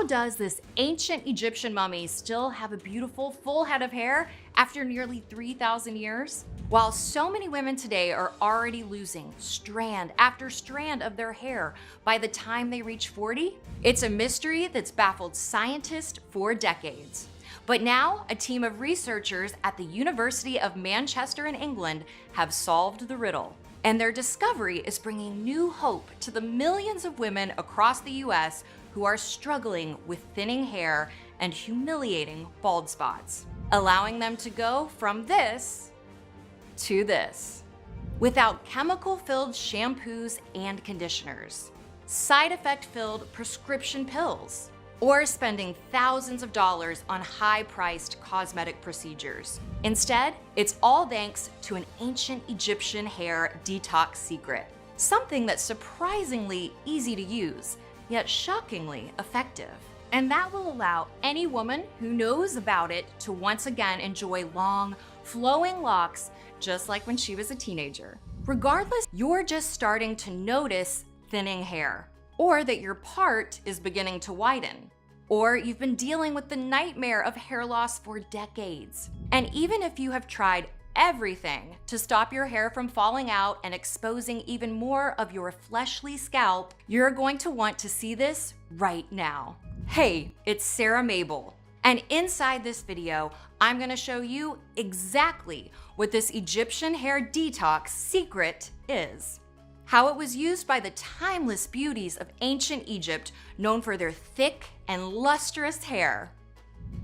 How does this ancient Egyptian mummy still have a beautiful full head of hair after nearly 3,000 years? While so many women today are already losing strand after strand of their hair by the time they reach 40, it's a mystery that's baffled scientists for decades. But now, a team of researchers at the University of Manchester in England have solved the riddle. And their discovery is bringing new hope to the millions of women across the US who are struggling with thinning hair and humiliating bald spots, allowing them to go from this to this without chemical-filled shampoos and conditioners, side effect-filled prescription pills, or spending thousands of dollars on high-priced cosmetic procedures. Instead, it's all thanks to an ancient Egyptian hair detox secret, something that's surprisingly easy to use, yet shockingly effective. And that will allow any woman who knows about it to once again enjoy long, flowing locks just like when she was a teenager. Regardless, you're just starting to notice thinning hair, or that your part is beginning to widen, or you've been dealing with the nightmare of hair loss for decades. And even if you have tried everything to stop your hair from falling out and exposing even more of your fleshly scalp, you're going to want to see this right now. Hey, it's Sarah Mabel. And inside this video, I'm gonna show you exactly what this Egyptian hair detox secret is. How it was used by the timeless beauties of ancient Egypt, known for their thick and lustrous hair,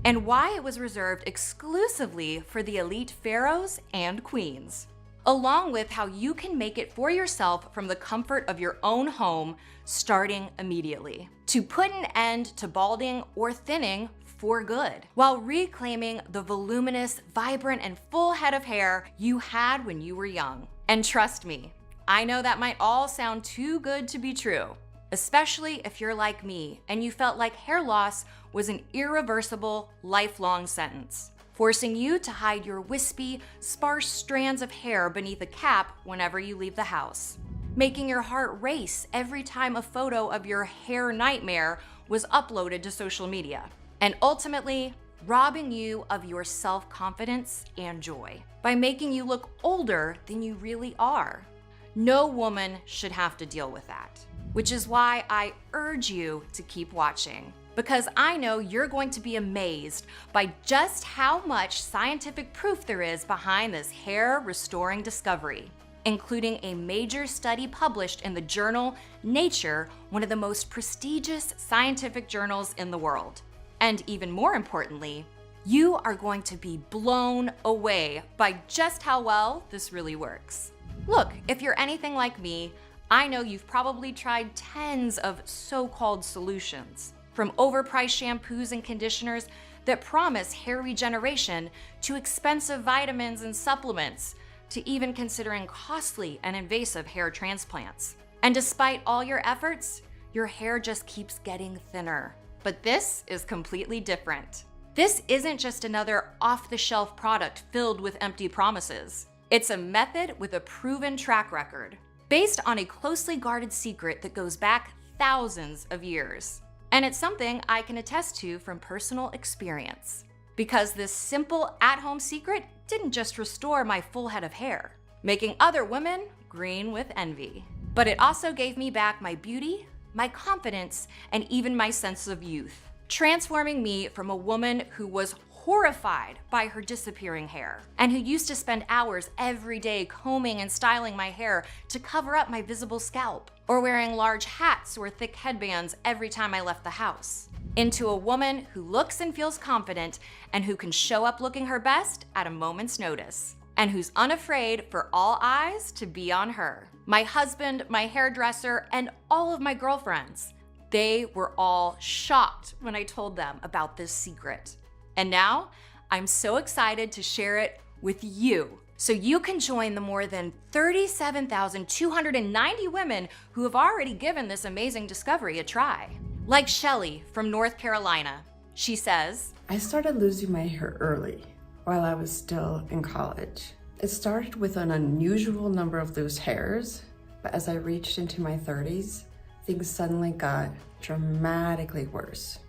and why it was reserved exclusively for the elite pharaohs and queens, along with how you can make it for yourself from the comfort of your own home, starting immediately, to put an end to balding or thinning for good, while reclaiming the voluminous, vibrant, and full head of hair you had when you were young. And trust me, I know that might all sound too good to be true, especially if you're like me and you felt like hair loss was an irreversible, lifelong sentence, forcing you to hide your wispy, sparse strands of hair beneath a cap whenever you leave the house, making your heart race every time a photo of your hair nightmare was uploaded to social media, and ultimately robbing you of your self-confidence and joy by making you look older than you really are. No woman should have to deal with that, which is why I urge you to keep watching, because I know you're going to be amazed by just how much scientific proof there is behind this hair restoring discovery, including a major study published in the journal Nature, one of the most prestigious scientific journals in the world. And even more importantly, you are going to be blown away by just how well this really works. Look, if you're anything like me, I know you've probably tried tens of so-called solutions, from overpriced shampoos and conditioners that promise hair regeneration to expensive vitamins and supplements, to even considering costly and invasive hair transplants. And despite all your efforts, your hair just keeps getting thinner. But this is completely different. This isn't just another off-the-shelf product filled with empty promises. It's a method with a proven track record, based on a closely guarded secret that goes back thousands of years. And it's something I can attest to from personal experience, because this simple at-home secret didn't just restore my full head of hair, making other women green with envy, but it also gave me back my beauty, my confidence, and even my sense of youth, transforming me from a woman who was horrified by her disappearing hair and who used to spend hours every day combing and styling my hair to cover up my visible scalp, or wearing large hats or thick headbands every time I left the house, into a woman who looks and feels confident and who can show up looking her best at a moment's notice, and who's unafraid for all eyes to be on her. My husband, my hairdresser, and all of my girlfriends, they were all shocked when I told them about this secret. And now, I'm so excited to share it with you, so you can join the more than 37,290 women who have already given this amazing discovery a try. Like Shelly from North Carolina. She says, I started losing my hair early, while I was still in college. It started with an unusual number of loose hairs, but as I reached into my 30s, things suddenly got dramatically worse.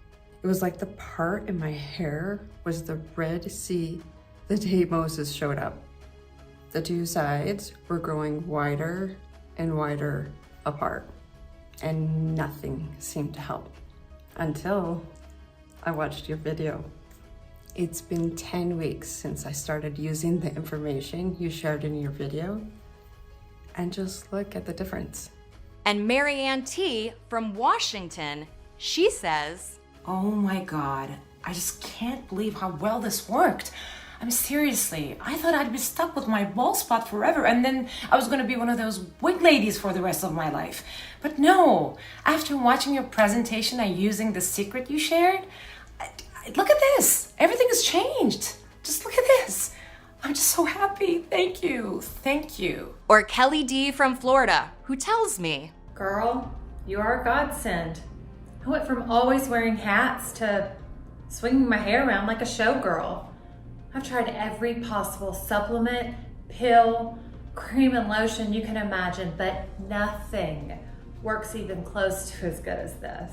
It was like the part in my hair was the Red Sea the day Moses showed up. The two sides were growing wider and wider apart, and nothing seemed to help until I watched your video. It's been 10 weeks since I started using the information you shared in your video, and just look at the difference. And Marianne T. from Washington, she says, "Oh my God, I just can't believe how well this worked. I mean, seriously, I thought I'd be stuck with my bald spot forever and then I was gonna be one of those wig ladies for the rest of my life. But no, after watching your presentation and using the secret you shared, look at this. Everything has changed. Just look at this. I'm just so happy. Thank you. Thank you." Or Kelly D. from Florida, who tells me, "Girl, you are a godsend. I went from always wearing hats to swinging my hair around like a showgirl. I've tried every possible supplement, pill, cream, and lotion you can imagine, but nothing works even close to as good as this."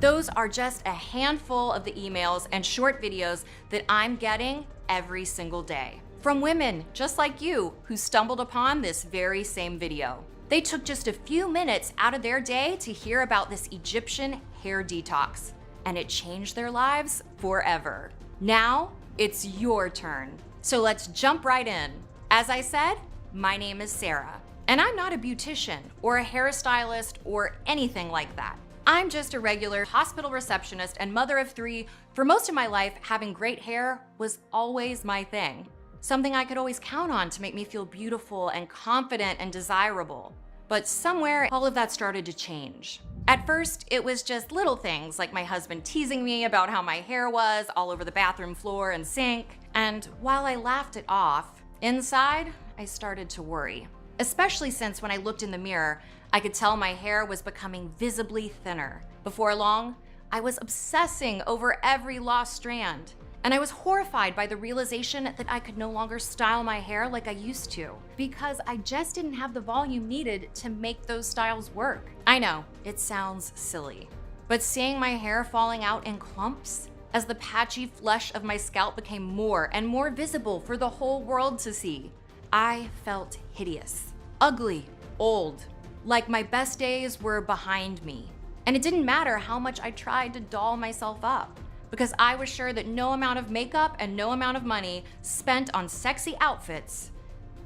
those are just a handful of the emails and short videos that I'm getting every single day from women just like you who stumbled upon this very same video. They took just a few minutes out of their day to hear about this Egyptian hair detox, and it changed their lives forever. Now, it's your turn. So let's jump right in. As I said, my name is Sarah, and I'm not a beautician or a hairstylist or anything like that. I'm just a regular hospital receptionist and mother of 3. For most of my life, having great hair was always my thing. Something I could always count on to make me feel beautiful and confident and desirable. But somewhere, all of that started to change. At first, it was just little things like my husband teasing me about how my hair was all over the bathroom floor and sink. And while I laughed it off, inside, I started to worry. Especially since when I looked in the mirror, I could tell my hair was becoming visibly thinner. Before long, I was obsessing over every lost strand. And I was horrified by the realization that I could no longer style my hair like I used to, because I just didn't have the volume needed to make those styles work. I know, it sounds silly, but seeing my hair falling out in clumps as the patchy flesh of my scalp became more and more visible for the whole world to see, I felt hideous, ugly, old, like my best days were behind me. And it didn't matter how much I tried to doll myself up, because I was sure that no amount of makeup and no amount of money spent on sexy outfits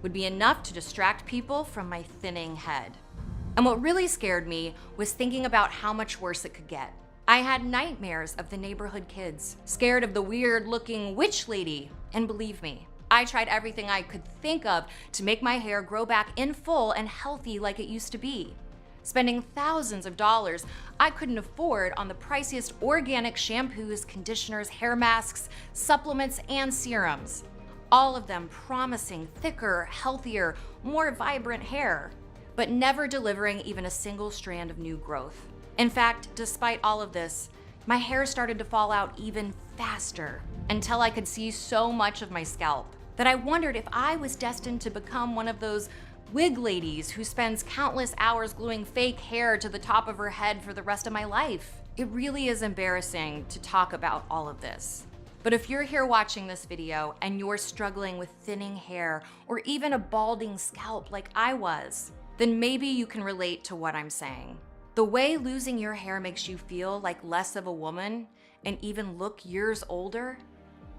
would be enough to distract people from my thinning head. And what really scared me was thinking about how much worse it could get. I had nightmares of the neighborhood kids, scared of the weird-looking witch lady, and believe me, I tried everything I could think of to make my hair grow back in full and healthy like it used to be. Spending thousands of dollars I couldn't afford on the priciest organic shampoos, conditioners, hair masks, supplements, and serums. All of them promising thicker, healthier, more vibrant hair, but never delivering even a single strand of new growth. In fact, despite all of this, my hair started to fall out even faster until I could see so much of my scalp that I wondered if I was destined to become one of those wig ladies who spends countless hours gluing fake hair to the top of her head for the rest of my life. It really is embarrassing to talk about all of this. But if you're here watching this video and you're struggling with thinning hair or even a balding scalp like I was, then maybe you can relate to what I'm saying. The way losing your hair makes you feel like less of a woman and even look years older,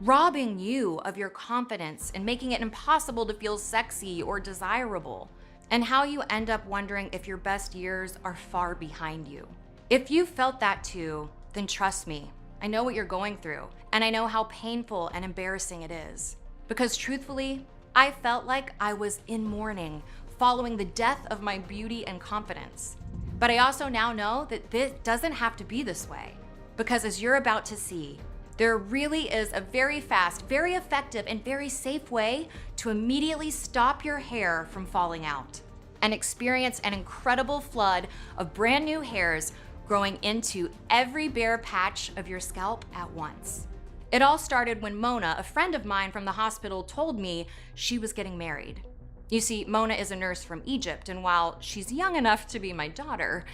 robbing you of your confidence and making it impossible to feel sexy or desirable, and how you end up wondering if your best years are far behind you. If you felt that too, then trust me, I know what you're going through, and I know how painful and embarrassing it is. Because truthfully, I felt like I was in mourning following the death of my beauty and confidence. But I also now know that this doesn't have to be this way, because as you're about to see, there really is a very fast, very effective, and very safe way to immediately stop your hair from falling out and experience an incredible flood of brand new hairs growing into every bare patch of your scalp at once. It all started when Mona, a friend of mine from the hospital, told me she was getting married. You see, Mona is a nurse from Egypt, and while she's young enough to be my daughter,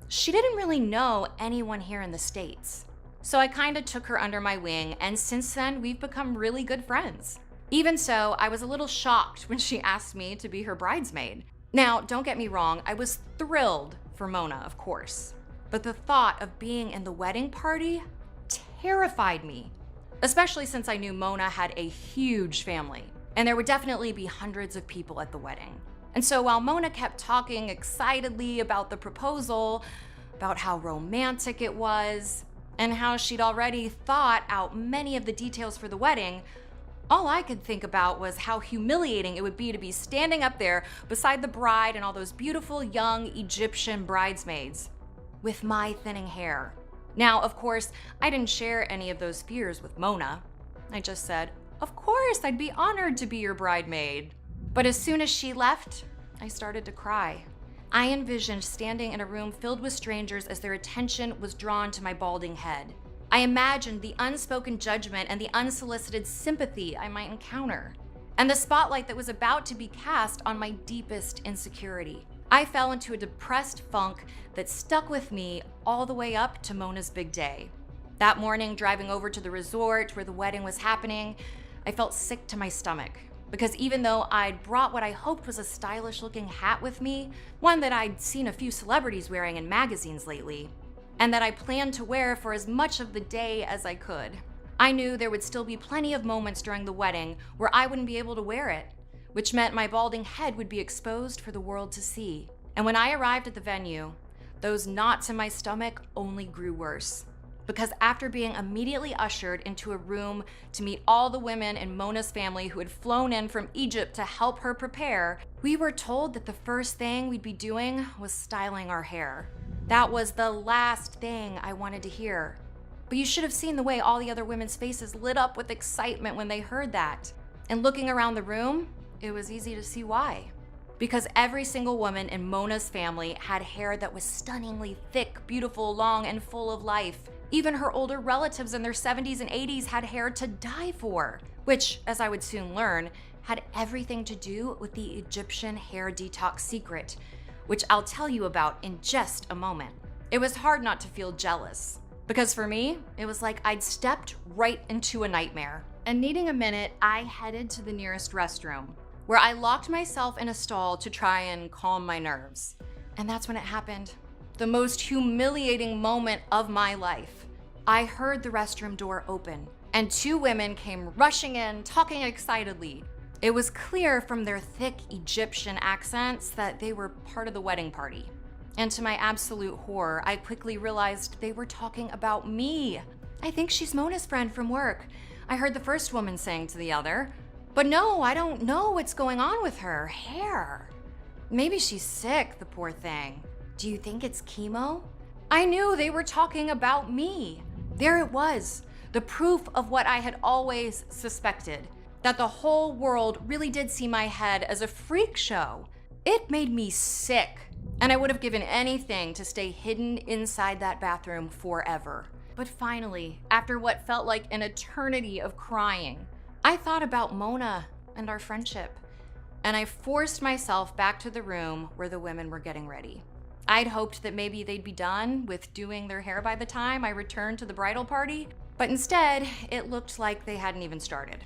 she didn't really know anyone here in the States. So I kind of took her under my wing, and since then, we've become really good friends. Even so, I was a little shocked when she asked me to be her bridesmaid. Now, don't get me wrong, I was thrilled for Mona, of course. But the thought of being in the wedding party terrified me, especially since I knew Mona had a huge family, and there would definitely be hundreds of people at the wedding. And so while Mona kept talking excitedly about the proposal, about how romantic it was, and how she'd already thought out many of the details for the wedding, all I could think about was how humiliating it would be to be standing up there beside the bride and all those beautiful young Egyptian bridesmaids with my thinning hair. Now, of course, I didn't share any of those fears with Mona. I just said, "Of course, I'd be honored to be your bridemaid." But as soon as she left, I started to cry. I envisioned standing in a room filled with strangers as their attention was drawn to my balding head. I imagined the unspoken judgment and the unsolicited sympathy I might encounter, and the spotlight that was about to be cast on my deepest insecurity. I fell into a depressed funk that stuck with me all the way up to Mona's big day. That morning, driving over to the resort where the wedding was happening, I felt sick to my stomach, because even though I'd brought what I hoped was a stylish-looking hat with me, one that I'd seen a few celebrities wearing in magazines lately, and that I planned to wear for as much of the day as I could, I knew there would still be plenty of moments during the wedding where I wouldn't be able to wear it, which meant my balding head would be exposed for the world to see. And when I arrived at the venue, those knots in my stomach only grew worse. Because after being immediately ushered into a room to meet all the women in Mona's family who had flown in from Egypt to help her prepare, we were told that the first thing we'd be doing was styling our hair. That was the last thing I wanted to hear. But you should have seen the way all the other women's faces lit up with excitement when they heard that. And looking around the room, it was easy to see why. Because every single woman in Mona's family had hair that was stunningly thick, beautiful, long, and full of life. Even her older relatives in their 70s and 80s had hair to die for, which, as I would soon learn, had everything to do with the Egyptian hair detox secret, which I'll tell you about in just a moment. It was hard not to feel jealous, because for me, it was like I'd stepped right into a nightmare. And needing a minute, I headed to the nearest restroom, where I locked myself in a stall to try and calm my nerves. And that's when it happened. The most humiliating moment of my life. I heard the restroom door open, and two women came rushing in, talking excitedly. It was clear from their thick Egyptian accents that they were part of the wedding party. And to my absolute horror, I quickly realized they were talking about me. "I think she's Mona's friend from work," I heard the first woman saying to the other. "But no, I don't know what's going on with her hair. Maybe she's sick, the poor thing. Do you think it's chemo?" I knew they were talking about me. There it was, the proof of what I had always suspected, that the whole world really did see my head as a freak show. It made me sick, and I would have given anything to stay hidden inside that bathroom forever. But finally, after what felt like an eternity of crying, I thought about Mona and our friendship, and I forced myself back to the room where the women were getting ready. I'd hoped that maybe they'd be done with doing their hair by the time I returned to the bridal party, but instead, it looked like they hadn't even started.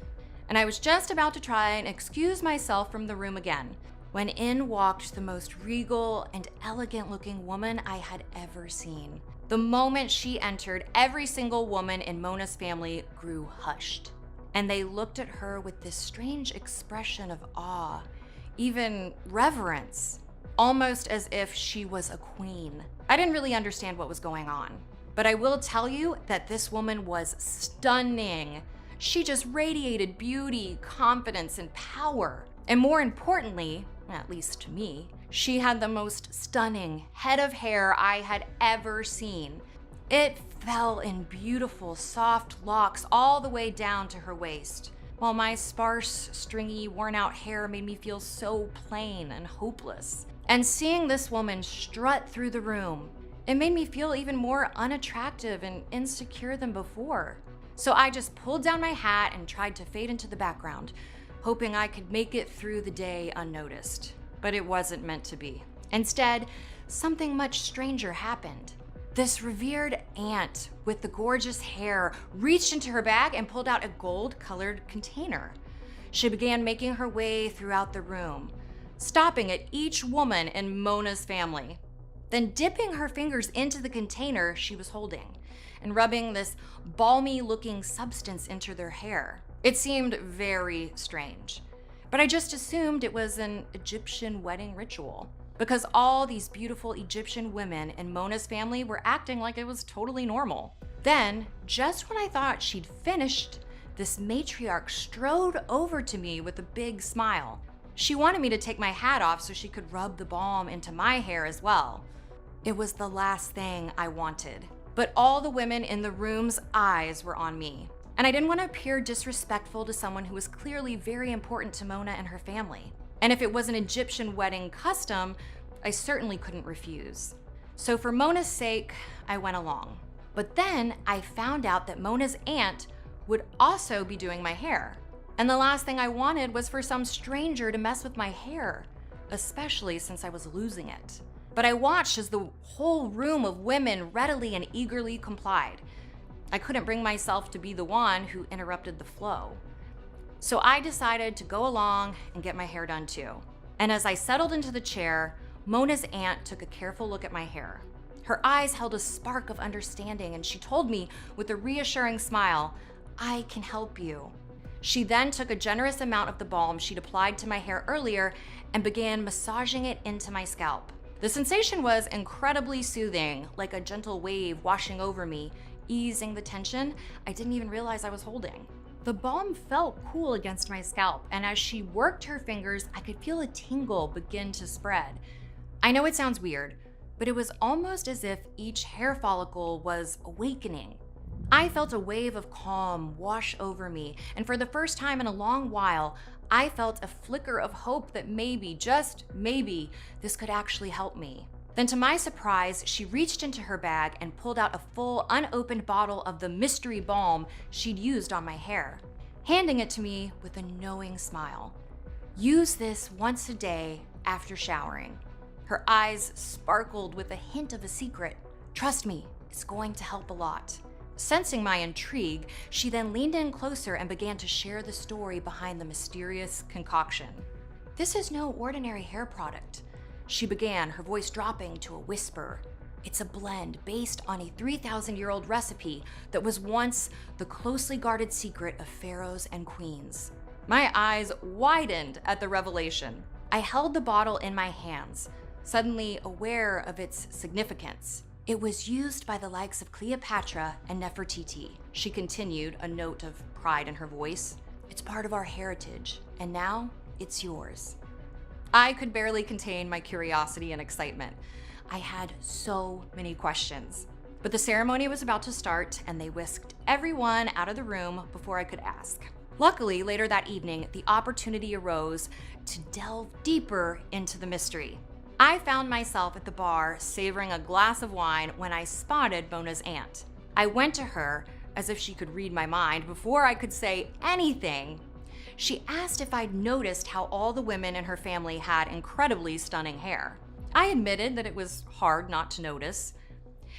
And I was just about to try and excuse myself from the room again, when in walked the most regal and elegant-looking woman I had ever seen. The moment she entered, every single woman in Mona's family grew hushed, and they looked at her with this strange expression of awe, even reverence, almost as if she was a queen. I didn't really understand what was going on, but I will tell you that this woman was stunning. She just radiated beauty, confidence, and power. And more importantly, at least to me, she had the most stunning head of hair I had ever seen. It fell in beautiful, soft locks all the way down to her waist, while my sparse, stringy, worn-out hair made me feel so plain and hopeless. And seeing this woman strut through the room, it made me feel even more unattractive and insecure than before. So I just pulled down my hat and tried to fade into the background, hoping I could make it through the day unnoticed. But it wasn't meant to be. Instead, something much stranger happened. This revered aunt with the gorgeous hair reached into her bag and pulled out a gold-colored container. She began making her way throughout the room, stopping at each woman in Mona's family, then dipping her fingers into the container she was holding and rubbing this balmy-looking substance into their hair. It seemed very strange, but I just assumed it was an Egyptian wedding ritual, because all these beautiful Egyptian women in Mona's family were acting like it was totally normal. Then, just when I thought she'd finished, this matriarch strode over to me with a big smile. She wanted me to take my hat off so she could rub the balm into my hair as well. It was the last thing I wanted, but all the women in the room's eyes were on me, and I didn't want to appear disrespectful to someone who was clearly very important to Mona and her family. And if it was an Egyptian wedding custom, I certainly couldn't refuse. So for Mona's sake, I went along. But then I found out that Mona's aunt would also be doing my hair. And the last thing I wanted was for some stranger to mess with my hair, especially since I was losing it. But I watched as the whole room of women readily and eagerly complied. I couldn't bring myself to be the one who interrupted the flow. So I decided to go along and get my hair done too. And as I settled into the chair, Mona's aunt took a careful look at my hair. Her eyes held a spark of understanding, and she told me with a reassuring smile, "I can help you." She then took a generous amount of the balm she'd applied to my hair earlier and began massaging it into my scalp. The sensation was incredibly soothing, like a gentle wave washing over me, easing the tension I didn't even realize I was holding. The balm felt cool against my scalp, and as she worked her fingers, I could feel a tingle begin to spread. I know it sounds weird, but it was almost as if each hair follicle was awakening. I felt a wave of calm wash over me, and for the first time in a long while, I felt a flicker of hope that maybe, just maybe, this could actually help me. Then to my surprise, she reached into her bag and pulled out a full, unopened bottle of the mystery balm she'd used on my hair, handing it to me with a knowing smile. "Use this once a day after showering." Her eyes sparkled with a hint of a secret. "Trust me, it's going to help a lot." Sensing my intrigue, she then leaned in closer and began to share the story behind the mysterious concoction. "This is no ordinary hair product," she began, her voice dropping to a whisper. "It's a blend based on a 3,000-year-old recipe that was once the closely guarded secret of pharaohs and queens." My eyes widened at the revelation. I held the bottle in my hands, suddenly aware of its significance. "It was used by the likes of Cleopatra and Nefertiti," she continued, a note of pride in her voice. "It's part of our heritage, and now it's yours." I could barely contain my curiosity and excitement. I had so many questions. But the ceremony was about to start, and they whisked everyone out of the room before I could ask. Luckily, later that evening, the opportunity arose to delve deeper into the mystery. I found myself at the bar savoring a glass of wine when I spotted Mona's aunt. I went to her as if she could read my mind before I could say anything. She asked if I'd noticed how all the women in her family had incredibly stunning hair. I admitted that it was hard not to notice.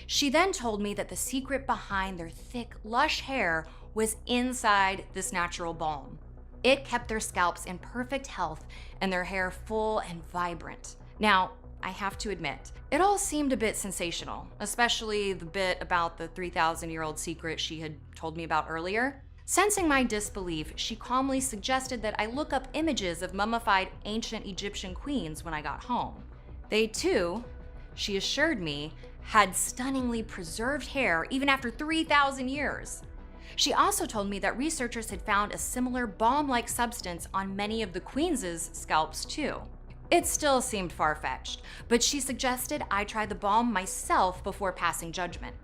She then told me that the secret behind their thick, lush hair was inside this natural balm. It kept their scalps in perfect health and their hair full and vibrant. Now, I have to admit, it all seemed a bit sensational, especially the bit about the 3,000-year-old secret she had told me about earlier. Sensing my disbelief, she calmly suggested that I look up images of mummified ancient Egyptian queens when I got home. They too, she assured me, had stunningly preserved hair even after 3,000 years. She also told me that researchers had found a similar balm-like substance on many of the queens' scalps too. It still seemed far-fetched, but she suggested I try the balm myself before passing judgment.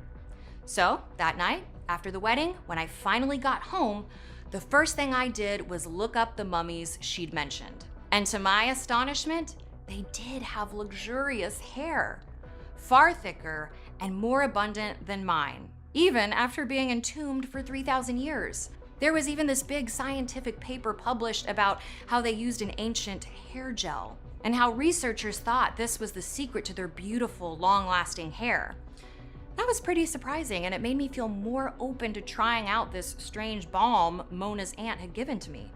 So, that night, after the wedding, when I finally got home, the first thing I did was look up the mummies she'd mentioned. And to my astonishment, they did have luxurious hair, far thicker and more abundant than mine, even after being entombed for 3,000 years. There was even this big scientific paper published about how they used an ancient hair gel, and how researchers thought this was the secret to their beautiful, long-lasting hair. That was pretty surprising, and it made me feel more open to trying out this strange balm Mona's aunt had given to me.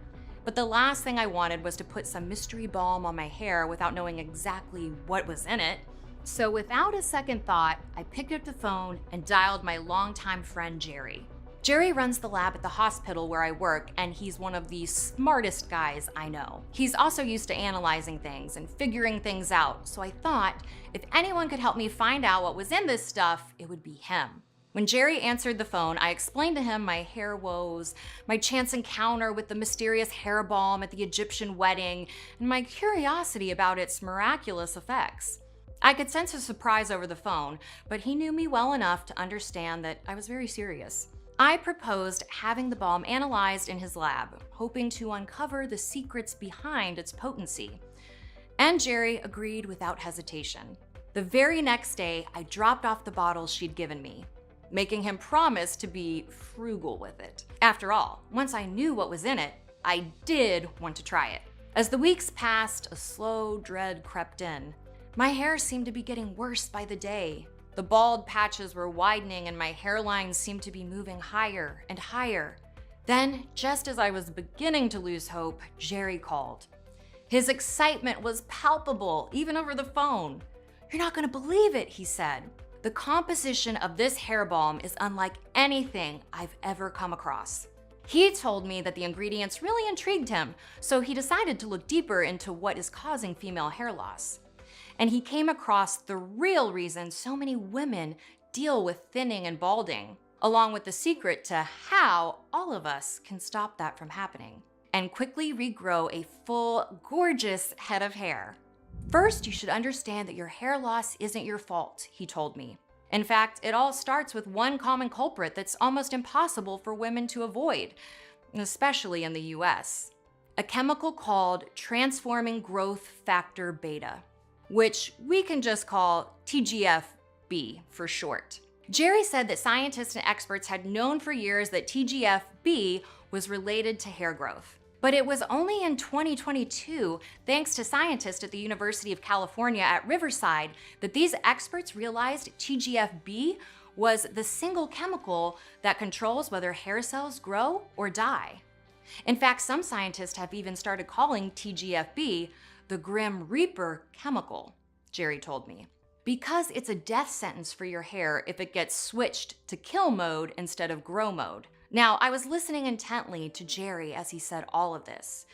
But the last thing I wanted was to put some mystery balm on my hair without knowing exactly what was in it. So without a second thought, I picked up the phone and dialed my longtime friend Jerry. Jerry runs the lab at the hospital where I work, and he's one of the smartest guys I know. He's also used to analyzing things and figuring things out, so I thought if anyone could help me find out what was in this stuff, it would be him. When Jerry answered the phone, I explained to him my hair woes, my chance encounter with the mysterious hair balm at the Egyptian wedding, and my curiosity about its miraculous effects. I could sense his surprise over the phone, but he knew me well enough to understand that I was very serious. I proposed having the balm analyzed in his lab, hoping to uncover the secrets behind its potency. And Jerry agreed without hesitation. The very next day, I dropped off the bottles she'd given me, making him promise to be frugal with it. After all, once I knew what was in it, I did want to try it. As the weeks passed, a slow dread crept in. My hair seemed to be getting worse by the day. The bald patches were widening and my hairline seemed to be moving higher and higher. Then, just as I was beginning to lose hope, Jerry called. His excitement was palpable, even over the phone. "You're not gonna believe it," he said. "The composition of this hair balm is unlike anything I've ever come across." He told me that the ingredients really intrigued him, so he decided to look deeper into what is causing female hair loss. And he came across the real reason so many women deal with thinning and balding, along with the secret to how all of us can stop that from happening and quickly regrow a full, gorgeous head of hair. First, you should understand that your hair loss isn't your fault, he told me. In fact, it all starts with one common culprit that's almost impossible for women to avoid, especially in the US. A chemical called transforming growth factor beta, which we can just call TGF-B for short. Jerry said that scientists and experts had known for years that TGF-B was related to hair growth. But it was only in 2022, thanks to scientists at the University of California at Riverside, that these experts realized TGF-B was the single chemical that controls whether hair cells grow or die. In fact, some scientists have even started calling TGF-B the Grim Reaper chemical, Jerry told me, because it's a death sentence for your hair if it gets switched to kill mode instead of grow mode. Now, I was listening intently to Jerry as he said all of this,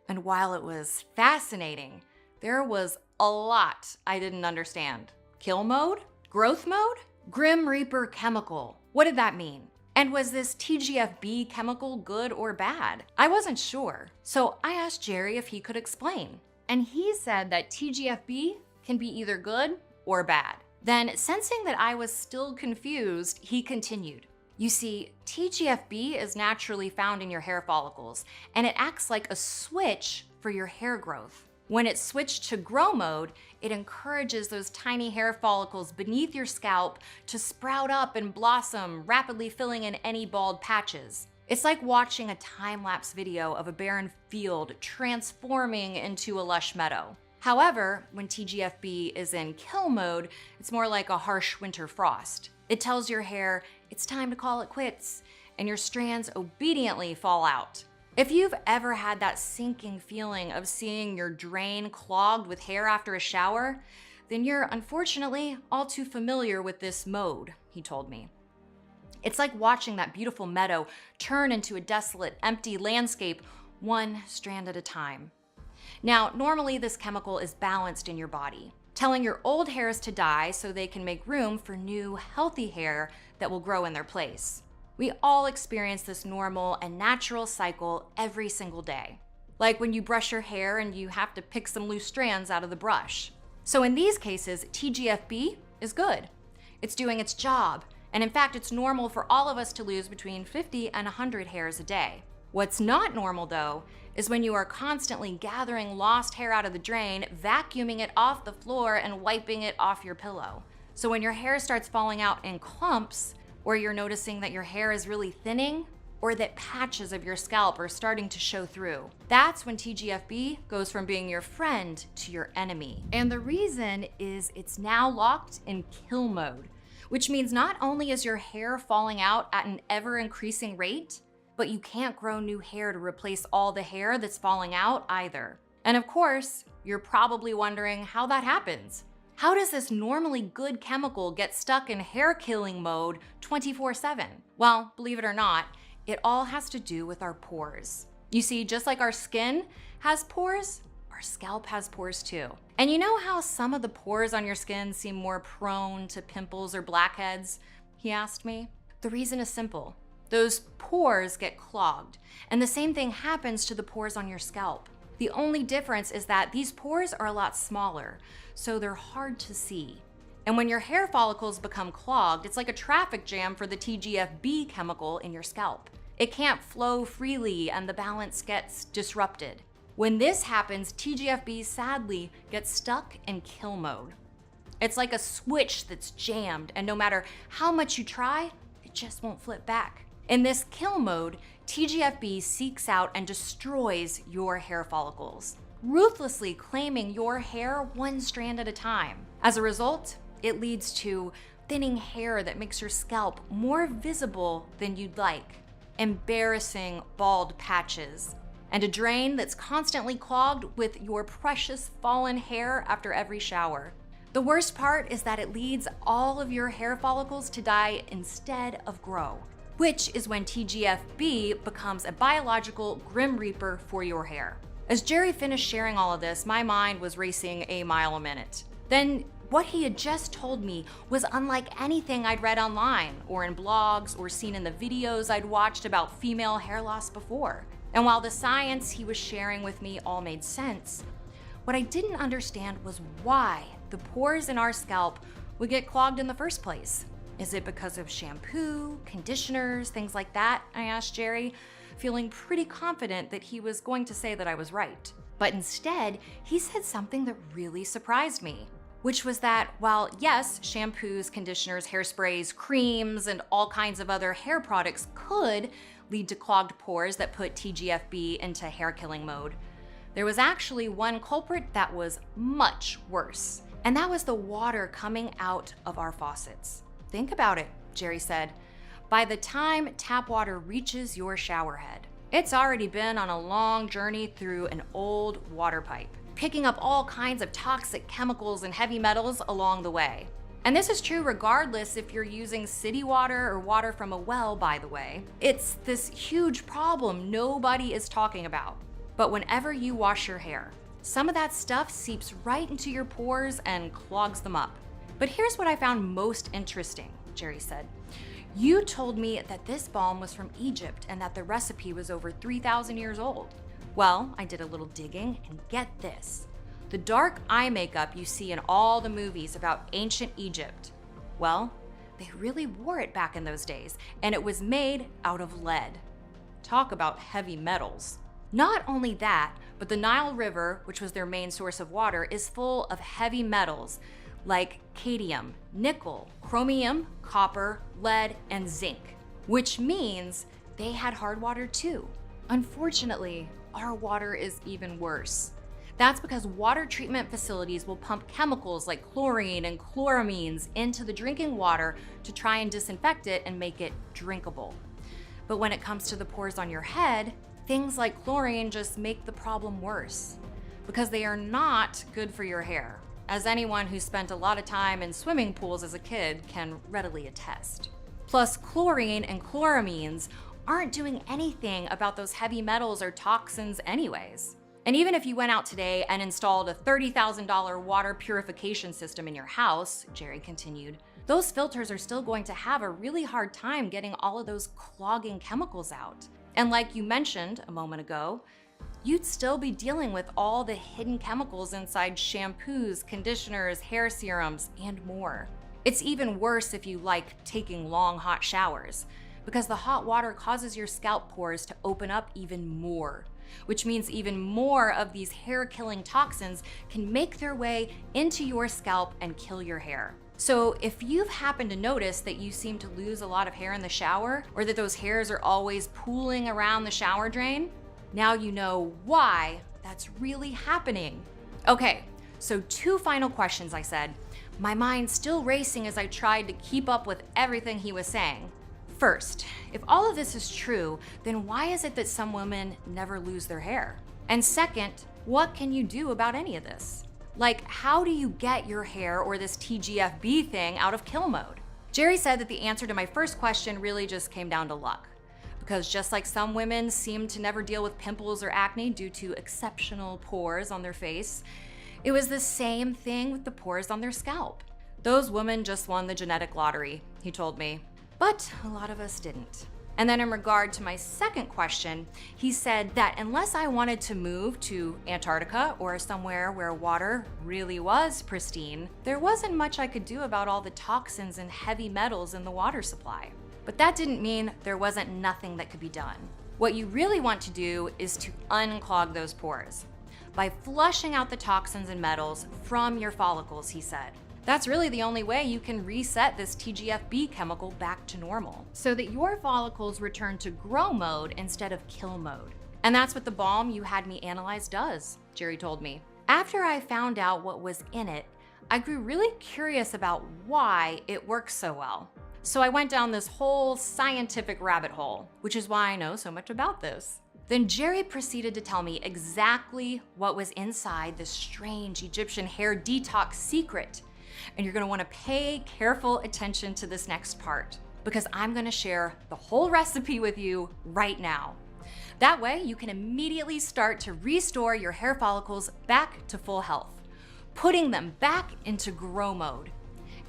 and while it was fascinating, there was a lot I didn't understand. Kill mode? Growth mode? Grim Reaper chemical. What did that mean? And was this TGF-B chemical good or bad? I wasn't sure, so I asked Jerry if he could explain. And he said that TGF-B can be either good or bad. Then, sensing that I was still confused, he continued. You see, TGF-B is naturally found in your hair follicles, and it acts like a switch for your hair growth. When it's switched to grow mode, it encourages those tiny hair follicles beneath your scalp to sprout up and blossom, rapidly filling in any bald patches. It's like watching a time-lapse video of a barren field transforming into a lush meadow. However, when TGF-B is in kill mode, it's more like a harsh winter frost. It tells your hair it's time to call it quits, and your strands obediently fall out. If you've ever had that sinking feeling of seeing your drain clogged with hair after a shower, then you're unfortunately all too familiar with this mode, he told me. It's like watching that beautiful meadow turn into a desolate, empty landscape, one strand at a time. Now, normally this chemical is balanced in your body, telling your old hairs to die so they can make room for new, healthy hair that will grow in their place. We all experience this normal and natural cycle every single day. Like when you brush your hair and you have to pick some loose strands out of the brush. So in these cases, TGF-B is good. It's doing its job. And in fact, it's normal for all of us to lose between 50 and 100 hairs a day. What's not normal, though, is when you are constantly gathering lost hair out of the drain, vacuuming it off the floor, and wiping it off your pillow. So when your hair starts falling out in clumps, or you're noticing that your hair is really thinning, or that patches of your scalp are starting to show through, that's when TGF-B goes from being your friend to your enemy. And the reason is it's now locked in kill mode, which means not only is your hair falling out at an ever-increasing rate, but you can't grow new hair to replace all the hair that's falling out either. And of course, you're probably wondering how that happens. How does this normally good chemical get stuck in hair killing mode 24/7? Well, believe it or not, it all has to do with our pores. You see, just like our skin has pores, our scalp has pores too. And you know how some of the pores on your skin seem more prone to pimples or blackheads? He asked me. The reason is simple. Those pores get clogged, and the same thing happens to the pores on your scalp. The only difference is that these pores are a lot smaller, so they're hard to see. And when your hair follicles become clogged, it's like a traffic jam for the TGFB chemical in your scalp. It can't flow freely and the balance gets disrupted. When this happens, TGFB sadly gets stuck in kill mode. It's like a switch that's jammed, and no matter how much you try, it just won't flip back. In this kill mode, TGFB seeks out and destroys your hair follicles, ruthlessly claiming your hair one strand at a time. As a result, it leads to thinning hair that makes your scalp more visible than you'd like, embarrassing bald patches, and a drain that's constantly clogged with your precious fallen hair after every shower. The worst part is that it leads all of your hair follicles to die instead of grow, which is when TGFB becomes a biological grim reaper for your hair. As Jerry finished sharing all of this, my mind was racing a mile a minute. Then what he had just told me was unlike anything I'd read online or in blogs or seen in the videos I'd watched about female hair loss before. And while the science he was sharing with me all made sense, what I didn't understand was why the pores in our scalp would get clogged in the first place. Is it because of shampoo, conditioners, things like that? I asked Jerry, feeling pretty confident that he was going to say that I was right. But instead, he said something that really surprised me, which was that while yes, shampoos, conditioners, hairsprays, creams, and all kinds of other hair products could lead to clogged pores that put TGFB into hair killing mode, there was actually one culprit that was much worse, and that was the water coming out of our faucets. Think about it, Jerry said. By the time tap water reaches your shower head, it's already been on a long journey through an old water pipe, picking up all kinds of toxic chemicals and heavy metals along the way. And this is true regardless if you're using city water or water from a well, by the way. It's this huge problem nobody is talking about. But whenever you wash your hair, some of that stuff seeps right into your pores and clogs them up. But here's what I found most interesting, Jerry said. You told me that this balm was from Egypt and that the recipe was over 3,000 years old. Well, I did a little digging and get this. The dark eye makeup you see in all the movies about ancient Egypt, well, they really wore it back in those days, and it was made out of lead. Talk about heavy metals. Not only that, but the Nile River, which was their main source of water, is full of heavy metals like cadmium, nickel, chromium, copper, lead, and zinc, which means they had hard water too. Unfortunately, our water is even worse. That's because water treatment facilities will pump chemicals like chlorine and chloramines into the drinking water to try and disinfect it and make it drinkable. But when it comes to the pores on your head, things like chlorine just make the problem worse because they are not good for your hair, as anyone who spent a lot of time in swimming pools as a kid can readily attest. Plus, chlorine and chloramines aren't doing anything about those heavy metals or toxins anyways. And even if you went out today and installed a $30,000 water purification system in your house, Jerry continued, those filters are still going to have a really hard time getting all of those clogging chemicals out. And like you mentioned a moment ago, you'd still be dealing with all the hidden chemicals inside shampoos, conditioners, hair serums, and more. It's even worse if you like taking long hot showers, because the hot water causes your scalp pores to open up even more, which means even more of these hair-killing toxins can make their way into your scalp and kill your hair. So if you've happened to notice that you seem to lose a lot of hair in the shower, or that those hairs are always pooling around the shower drain, now you know why that's really happening. Okay, so 2 final questions, I said. my mind still racing as I tried to keep up with everything he was saying. First, if all of this is true, then why is it that some women never lose their hair? And second, what can you do about any of this? Like, how do you get your hair or this TGFB thing out of kill mode? Jerry said that the answer to my first question really just came down to luck. Because just like some women seem to never deal with pimples or acne due to exceptional pores on their face, it was the same thing with the pores on their scalp. Those women just won the genetic lottery, he told me. But a lot of us didn't. And then in regard to my second question, he said that unless I wanted to move to Antarctica or somewhere where water really was pristine, there wasn't much I could do about all the toxins and heavy metals in the water supply. But that didn't mean there wasn't nothing that could be done. What you really want to do is to unclog those pores by flushing out the toxins and metals from your follicles, he said. That's really the only way you can reset this TGFB chemical back to normal so that your follicles return to grow mode instead of kill mode. And that's what the balm you had me analyze does, Jerry told me. After I found out what was in it, I grew really curious about why it works so well. So I went down this whole scientific rabbit hole, which is why I know so much about this. Then Jerry proceeded to tell me exactly what was inside this strange Egyptian hair detox secret. And you're gonna wanna pay careful attention to this next part because I'm gonna share the whole recipe with you right now. That way you can immediately start to restore your hair follicles back to full health, putting them back into grow mode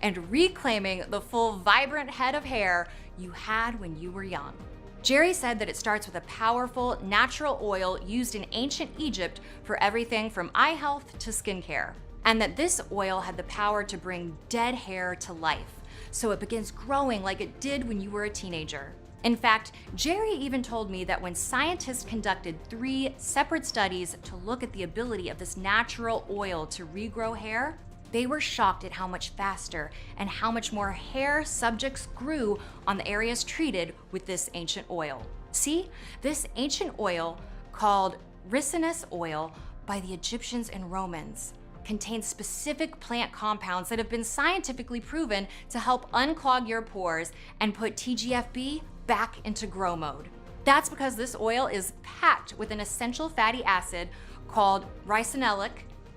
and reclaiming the full vibrant head of hair you had when you were young. Jerry said that it starts with a powerful natural oil used in ancient Egypt for everything from eye health to skincare. And that this oil had the power to bring dead hair to life, so it begins growing like it did when you were a teenager. In fact, Jerry even told me that when scientists conducted 3 separate studies to look at the ability of this natural oil to regrow hair, they were shocked at how much faster and how much more hair subjects grew on the areas treated with this ancient oil. See, this ancient oil, called ricinus oil by the Egyptians and Romans, contains specific plant compounds that have been scientifically proven to help unclog your pores and put TGFB back into grow mode. That's because this oil is packed with an essential fatty acid called ricinoleic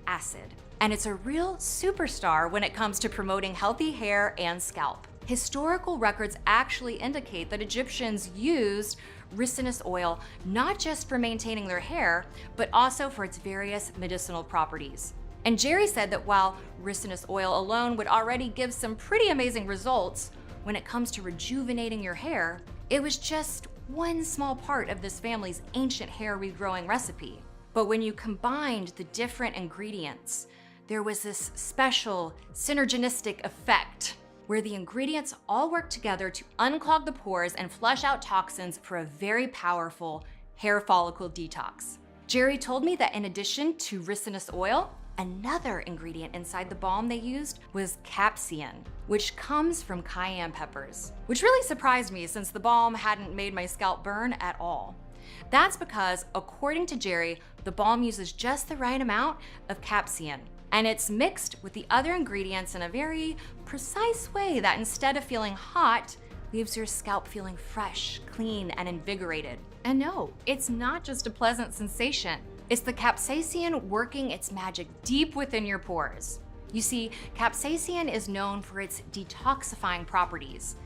acid. And it's a real superstar when it comes to promoting healthy hair and scalp. Historical records actually indicate that Egyptians used ricinus oil not just for maintaining their hair, but also for its various medicinal properties. And Jerry said that while ricinus oil alone would already give some pretty amazing results when it comes to rejuvenating your hair, it was just one small part of this family's ancient hair regrowing recipe. But when you combined the different ingredients, there was this special synergistic effect where the ingredients all work together to unclog the pores and flush out toxins for a very powerful hair follicle detox. Jerry told me that in addition to ricinus oil, another ingredient inside the balm they used was capsaicin, which comes from cayenne peppers, which really surprised me since the balm hadn't made my scalp burn at all. That's because, according to Jerry, the balm uses just the right amount of capsaicin, and it's mixed with the other ingredients in a very precise way that instead of feeling hot, leaves your scalp feeling fresh, clean, and invigorated. And no, it's not just a pleasant sensation. It's the capsaicin working its magic deep within your pores. You see, capsaicin is known for its detoxifying properties,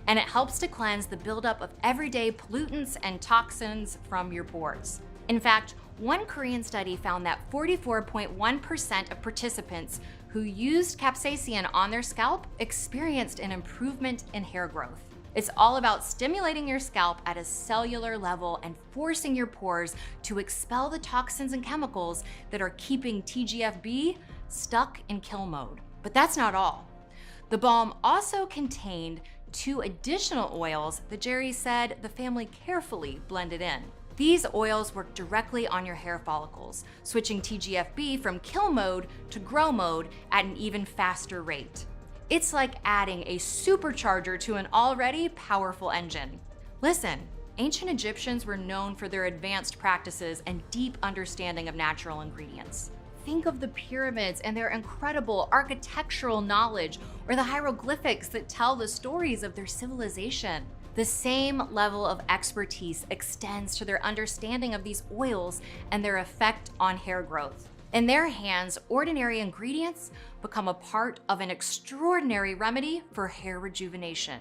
and it helps to cleanse the buildup of everyday pollutants and toxins from your pores. In fact, one Korean study found that 44.1% of participants who used capsaicin on their scalp experienced an improvement in hair growth. It's all about stimulating your scalp at a cellular level and forcing your pores to expel the toxins and chemicals that are keeping TGFB stuck in kill mode. But that's not all. The balm also contained 2 additional oils that Jerry said the family carefully blended in. These oils work directly on your hair follicles, switching TGFB from kill mode to grow mode at an even faster rate. It's like adding a supercharger to an already powerful engine. Listen, ancient Egyptians were known for their advanced practices and deep understanding of natural ingredients. think of the pyramids and their incredible architectural knowledge, or the hieroglyphics that tell the stories of their civilization. The same level of expertise extends to their understanding of these oils and their effect on hair growth. In their hands, ordinary ingredients become a part of an extraordinary remedy for hair rejuvenation.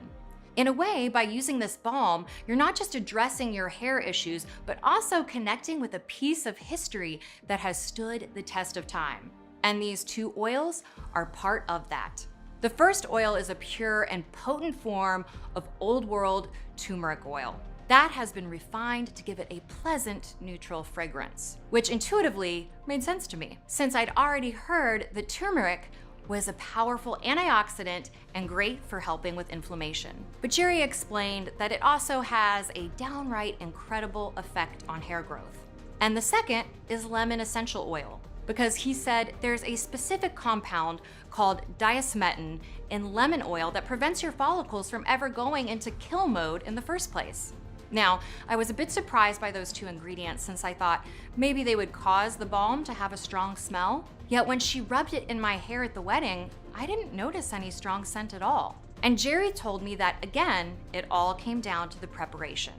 In a way, by using this balm, you're not just addressing your hair issues, but also connecting with a piece of history that has stood the test of time. And these two oils are part of that. The first oil is a pure and potent form of Old World turmeric oil. That has been refined to give it a pleasant, neutral fragrance, which intuitively made sense to me, since I'd already heard that turmeric was a powerful antioxidant and great for helping with inflammation. But Jerry explained that it also has a downright incredible effect on hair growth. And the second is lemon essential oil, because he said there's a specific compound called diasmetin in lemon oil that prevents your follicles from ever going into kill mode in the first place. Now, I was a bit surprised by those two ingredients since I thought maybe they would cause the balm to have a strong smell. Yet when she rubbed it in my hair at the wedding, I didn't notice any strong scent at all. And Jerry told me that, again, it all came down to the preparation.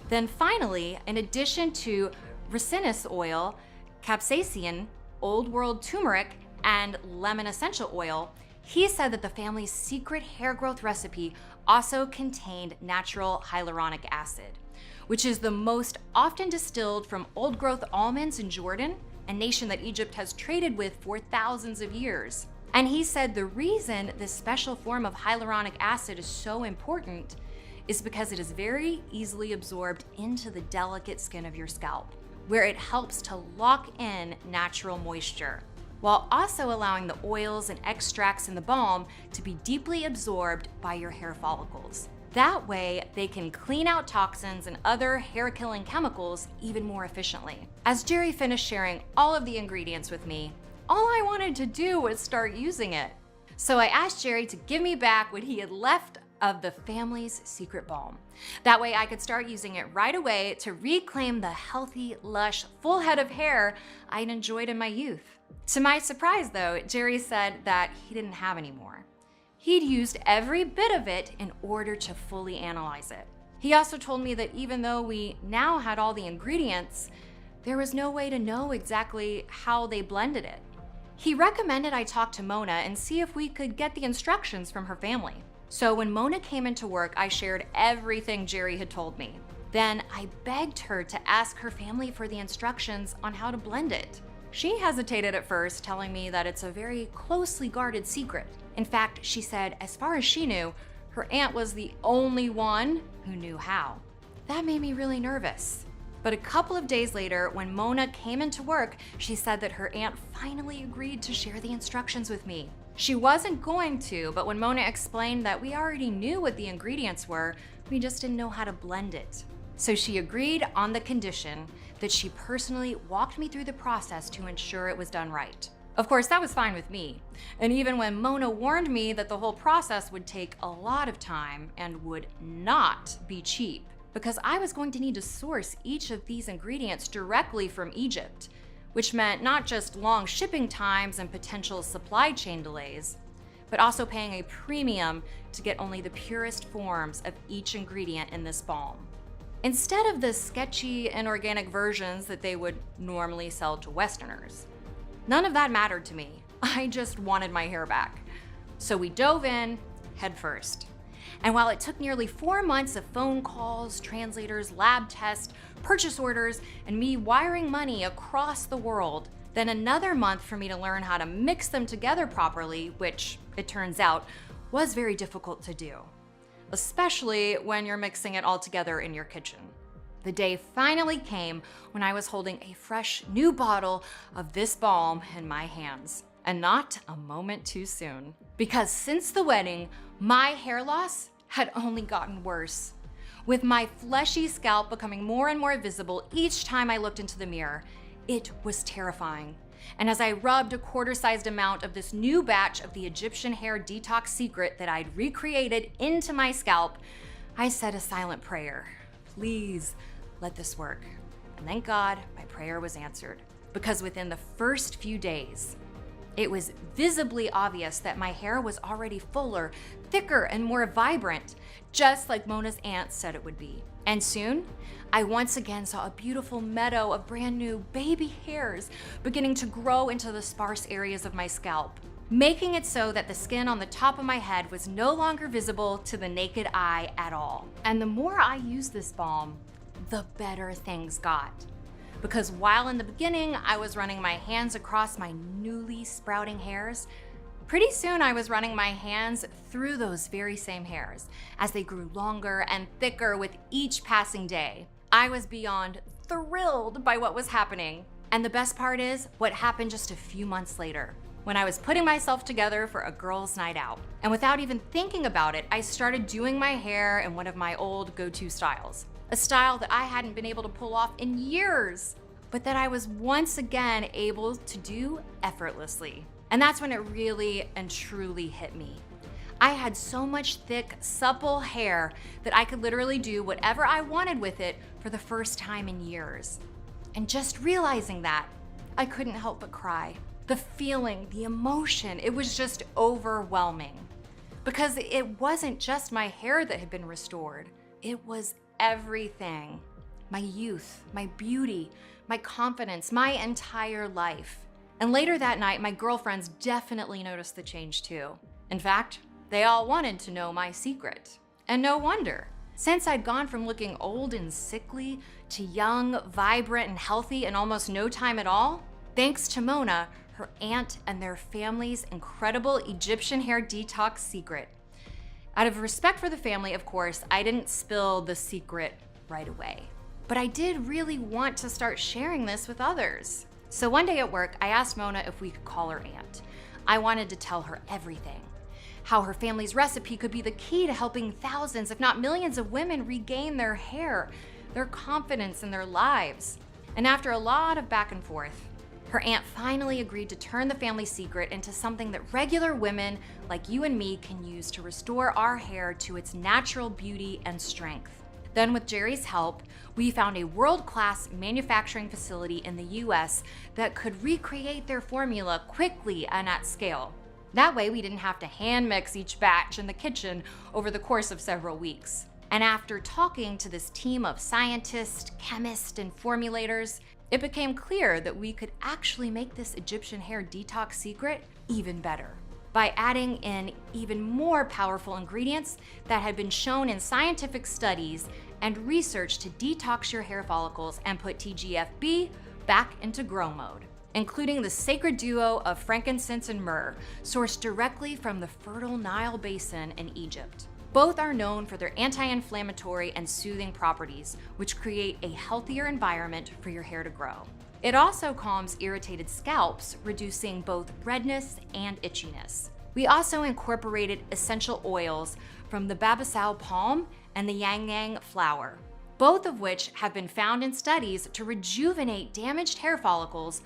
Then finally, in addition to ricinus oil, capsaicin, Old World turmeric, and lemon essential oil, he said that the family's secret hair growth recipe also contained natural hyaluronic acid, which is the most often distilled from old growth almonds in Jordan, a nation that Egypt has traded with for thousands of years. And he said the reason this special form of hyaluronic acid is so important is because it is very easily absorbed into the delicate skin of your scalp, where it helps to lock in natural moisture, while also allowing the oils and extracts in the balm to be deeply absorbed by your hair follicles. That way, they can clean out toxins and other hair-killing chemicals even more efficiently. As Jerry finished sharing all of the ingredients with me, all I wanted to do was start using it. So I asked Jerry to give me back what he had left of the family's secret balm. That way I could start using it right away to reclaim the healthy, lush, full head of hair I'd enjoyed in my youth. To my surprise though, Jerry said that he didn't have any more. He'd used every bit of it in order to fully analyze it. He also told me that even though we now had all the ingredients, there was no way to know exactly how they blended it. He recommended I talk to Mona and see if we could get the instructions from her family. So when Mona came into work, I shared everything Jerry had told me. Then I begged her to ask her family for the instructions on how to blend it. She hesitated at first, telling me that it's a very closely guarded secret. In fact, she said as far as she knew, her aunt was the only one who knew how. That made me really nervous. But a couple of days later, when Mona came into work, she said that her aunt finally agreed to share the instructions with me. She wasn't going to, but when Mona explained that we already knew what the ingredients were, we just didn't know how to blend it. So she agreed on the condition that she personally walked me through the process to ensure it was done right. Of course, that was fine with me. And even when Mona warned me that the whole process would take a lot of time and would not be cheap, because I was going to need to source each of these ingredients directly from Egypt, which meant not just long shipping times and potential supply chain delays, but also paying a premium to get only the purest forms of each ingredient in this balm, instead of the sketchy inorganic versions that they would normally sell to Westerners. None of that mattered to me. I just wanted my hair back. So we dove in head first. And while it took nearly 4 months of phone calls, translators, lab tests, purchase orders, and me wiring money across the world, then another month for me to learn how to mix them together properly, which, it turns out, was very difficult to do, especially when you're mixing it all together in your kitchen. The day finally came when I was holding a fresh new bottle of this balm in my hands. And not a moment too soon. Because since the wedding, my hair loss had only gotten worse. With my fleshy scalp becoming more and more visible each time I looked into the mirror, it was terrifying. And as I rubbed a quarter-sized amount of this new batch of the Egyptian hair detox secret that I'd recreated into my scalp, I said a silent prayer. Please let this work. And thank God my prayer was answered. because within the first few days, it was visibly obvious that my hair was already fuller, thicker, and more vibrant, just like Mona's aunt said it would be. And soon, I once again saw a beautiful meadow of brand new baby hairs beginning to grow into the sparse areas of my scalp, making it so that the skin on the top of my head was no longer visible to the naked eye at all. And the more I used this balm, the better things got. Because while in the beginning I was running my hands across my newly sprouting hairs, pretty soon I was running my hands through those very same hairs as they grew longer and thicker with each passing day. I was beyond thrilled by what was happening. And the best part is what happened just a few months later, when I was putting myself together for a girls' night out. And without even thinking about it, I started doing my hair in one of my old go-to styles. A style that I hadn't been able to pull off in years, but that I was once again able to do effortlessly. And that's when it really and truly hit me. I had so much thick, supple hair that I could literally do whatever I wanted with it for the first time in years. And just realizing that, I couldn't help but cry. The feeling, the emotion, it was just overwhelming. Because it wasn't just my hair that had been restored, it was everything. My youth, my beauty, my confidence, my entire life. And later that night, my girlfriends definitely noticed the change too. In fact, they all wanted to know my secret. And no wonder. Since I'd gone from looking old and sickly to young, vibrant, and healthy in almost no time at all, thanks to Mona, her aunt, and their family's incredible Egyptian hair detox secret. Out of respect for the family, of course, I didn't spill the secret right away. But I did really want to start sharing this with others. So one day at work, I asked Mona if we could call her aunt. I wanted to tell her everything. How her family's recipe could be the key to helping thousands, if not millions of women regain their hair, their confidence, and their lives. And after a lot of back and forth, her aunt finally agreed to turn the family secret into something that regular women like you and me can use to restore our hair to its natural beauty and strength. Then with Jerry's help, we found a world-class manufacturing facility in the US that could recreate their formula quickly and at scale. That way we didn't have to hand mix each batch in the kitchen over the course of several weeks. And after talking to this team of scientists, chemists, and formulators, it became clear that we could actually make this Egyptian hair detox secret even better by adding in even more powerful ingredients that had been shown in scientific studies and research to detox your hair follicles and put TGFB back into grow mode, including the sacred duo of frankincense and myrrh, sourced directly from the fertile Nile Basin in Egypt. Both are known for their anti-inflammatory and soothing properties, which create a healthier environment for your hair to grow. It also calms irritated scalps, reducing both redness and itchiness. We also incorporated essential oils from the babasau palm and the yang yang flower, both of which have been found in studies to rejuvenate damaged hair follicles,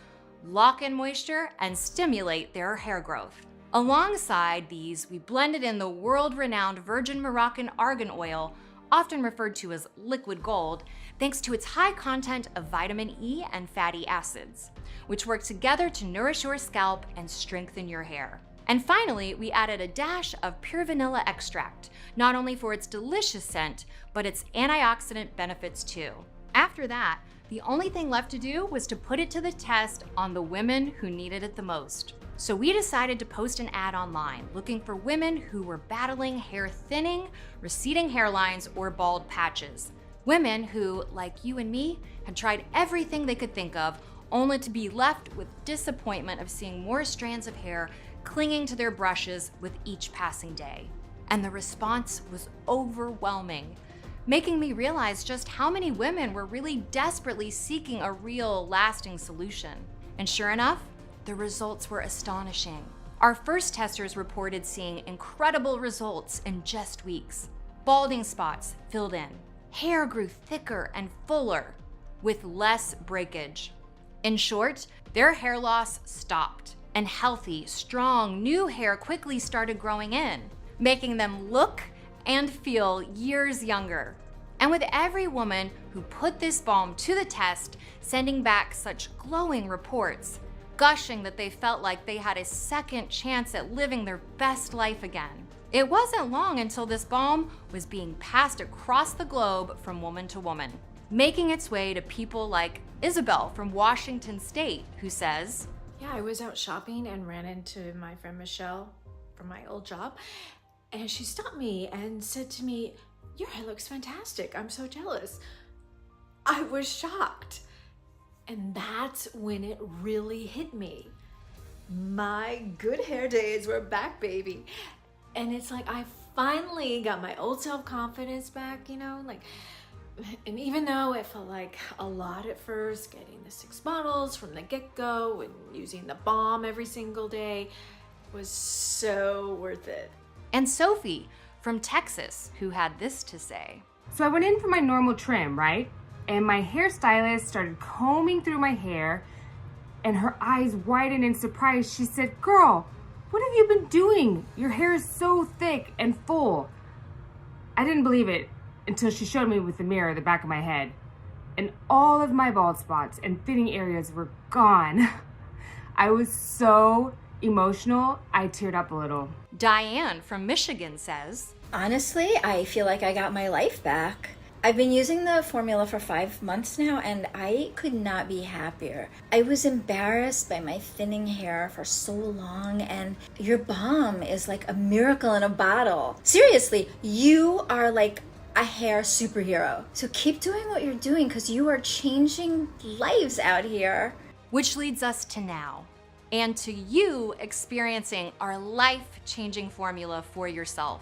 lock in moisture, and stimulate their hair growth. Alongside these, we blended in the world-renowned virgin Moroccan argan oil, often referred to as liquid gold, thanks to its high content of vitamin E and fatty acids, which work together to nourish your scalp and strengthen your hair. And finally, we added a dash of pure vanilla extract, not only for its delicious scent, but its antioxidant benefits too. After that, the only thing left to do was to put it to the test on the women who needed it the most. So we decided to post an ad online looking for women who were battling hair thinning, receding hairlines, or bald patches. Women who, like you and me, had tried everything they could think of, only to be left with disappointment of seeing more strands of hair clinging to their brushes with each passing day. And the response was overwhelming, making me realize just how many women were really desperately seeking a real, lasting solution. And sure enough, the results were astonishing. Our first testers reported seeing incredible results in just weeks. Balding spots filled in. Hair grew thicker and fuller with less breakage. In short, their hair loss stopped, and healthy, strong, new hair quickly started growing in, making them look and feel years younger. And with every woman who put this balm to the test, sending back such glowing reports, gushing that they felt like they had a second chance at living their best life again. It wasn't long until this balm was being passed across the globe from woman to woman, making its way to people like Isabel from Washington State, who says, Yeah, I was out shopping and ran into my friend Michelle from my old job, and she stopped me and said to me, "Your hair looks fantastic. I'm so jealous." I was shocked. And that's when it really hit me. My good hair days were back, baby. And it's like I finally got my old self-confidence back, and even though it felt like a lot at first, getting the 6 bottles from the get-go and using the balm every single day was so worth it. and Sophie from Texas, who had this to say. So I went in for my normal trim, right? And my hairstylist started combing through my hair, and her eyes widened in surprise. She said, "Girl, what have you been doing? Your hair is so thick and full." I didn't believe it until she showed me with the mirror at the back of my head. And all of my bald spots and thinning areas were gone. I was so emotional, I teared up a little. Diane from Michigan says, Honestly, I feel like I got my life back. I've been using the formula for 5 months now, and I could not be happier. I was embarrassed by my thinning hair for so long, and your balm is like a miracle in a bottle. Seriously, you are like a hair superhero. So keep doing what you're doing, because you are changing lives out here. which leads us to now, and to you experiencing our life-changing formula for yourself,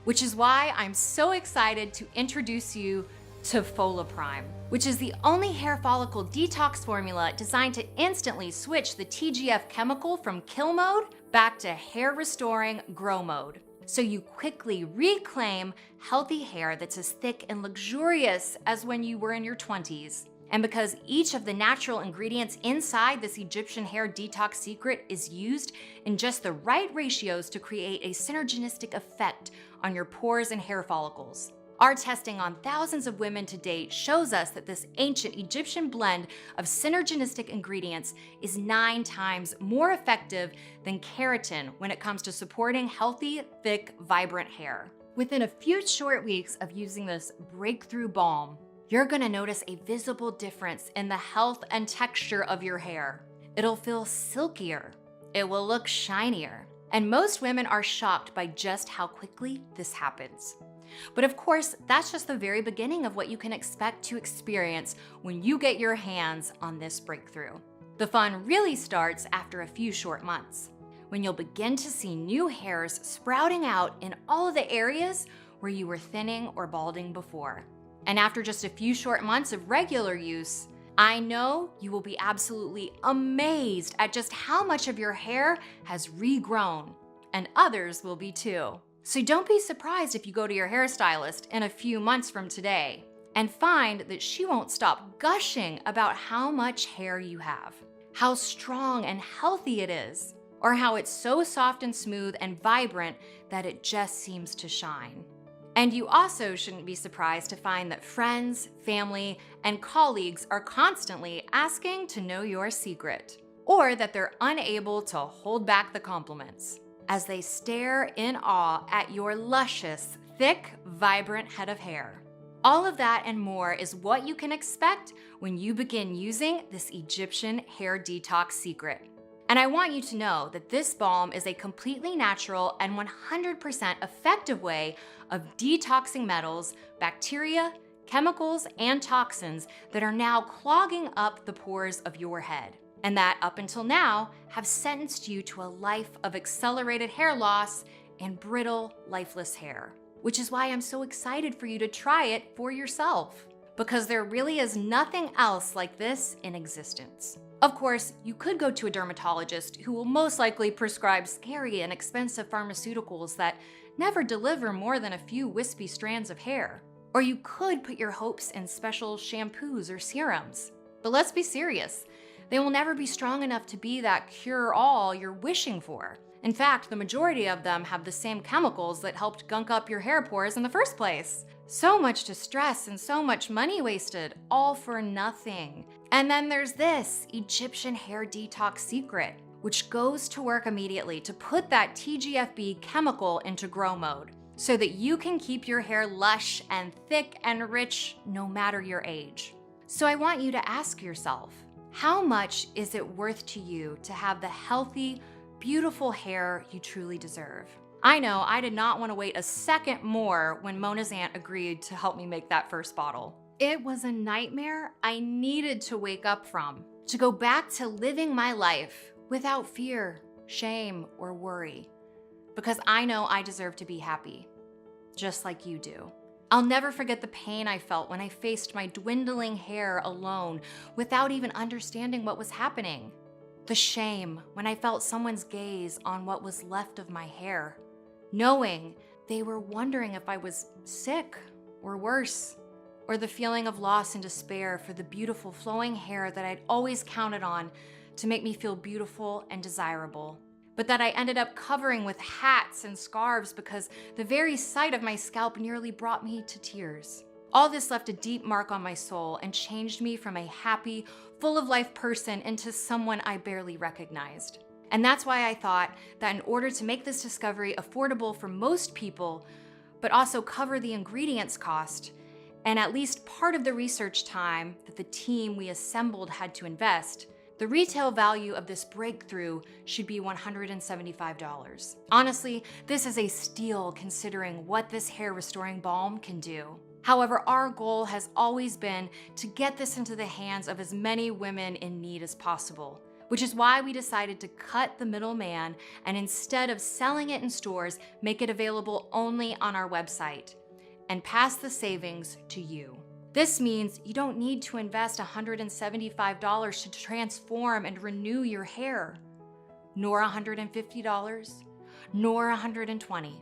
which is why I'm so excited to introduce you to Fola Prime, which is the only hair follicle detox formula designed to instantly switch the TGF chemical from kill mode back to hair restoring grow mode. So you quickly reclaim healthy hair that's as thick and luxurious as when you were in your 20s. And because each of the natural ingredients inside this Egyptian hair detox secret is used in just the right ratios to create a synergistic effect on your pores and hair follicles. Our testing on thousands of women to date shows us that this ancient Egyptian blend of synergistic ingredients is 9 times more effective than keratin when it comes to supporting healthy, thick, vibrant hair. Within a few short weeks of using this breakthrough balm, you're gonna notice a visible difference in the health and texture of your hair. It'll feel silkier, it will look shinier, and most women are shocked by just how quickly this happens. But of course, that's just the very beginning of what you can expect to experience when you get your hands on this breakthrough. The fun really starts after a few short months, when you'll begin to see new hairs sprouting out in all of the areas where you were thinning or balding before. And after just a few short months of regular use, I know you will be absolutely amazed at just how much of your hair has regrown, and others will be too. So don't be surprised if you go to your hairstylist in a few months from today and find that she won't stop gushing about how much hair you have, how strong and healthy it is, or how it's so soft and smooth and vibrant that it just seems to shine. And you also shouldn't be surprised to find that friends, family, and colleagues are constantly asking to know your secret, or that they're unable to hold back the compliments as they stare in awe at your luscious, thick, vibrant head of hair. All of that and more is what you can expect when you begin using this Egyptian hair detox secret. And I want you to know that this balm is a completely natural and 100% effective way of detoxing metals, bacteria, chemicals, and toxins that are now clogging up the pores of your head, and that up until now have sentenced you to a life of accelerated hair loss and brittle, lifeless hair. Which is why I'm so excited for you to try it for yourself, because there really is nothing else like this in existence. Of course, you could go to a dermatologist who will most likely prescribe scary and expensive pharmaceuticals that never deliver more than a few wispy strands of hair. Or you could put your hopes in special shampoos or serums. But let's be serious, they will never be strong enough to be that cure-all you're wishing for. In fact, the majority of them have the same chemicals that helped gunk up your hair pores in the first place. So much distress and so much money wasted, all for nothing. And then there's this Egyptian hair detox secret, which goes to work immediately to put that TGFB chemical into grow mode so that you can keep your hair lush and thick and rich no matter your age. So I want you to ask yourself, how much is it worth to you to have the healthy, beautiful hair you truly deserve? I know I did not want to wait a second more when Mona's aunt agreed to help me make that first bottle. It was a nightmare I needed to wake up from, to go back to living my life without fear, shame, or worry, because I know I deserve to be happy, just like you do. I'll never forget the pain I felt when I faced my dwindling hair alone without even understanding what was happening. The shame when I felt someone's gaze on what was left of my hair, knowing they were wondering if I was sick or worse, or the feeling of loss and despair for the beautiful flowing hair that I'd always counted on to make me feel beautiful and desirable, but that I ended up covering with hats and scarves because the very sight of my scalp nearly brought me to tears. All this left a deep mark on my soul and changed me from a happy, full of life person into someone I barely recognized. And that's why I thought that in order to make this discovery affordable for most people, but also cover the ingredients cost, and at least part of the research time that the team we assembled had to invest, the retail value of this breakthrough should be $175. Honestly, this is a steal considering what this hair restoring balm can do. However, our goal has always been to get this into the hands of as many women in need as possible, which is why we decided to cut the middleman and instead of selling it in stores, make it available only on our website and pass the savings to you. This means you don't need to invest $175 to transform and renew your hair, nor $150, nor $120.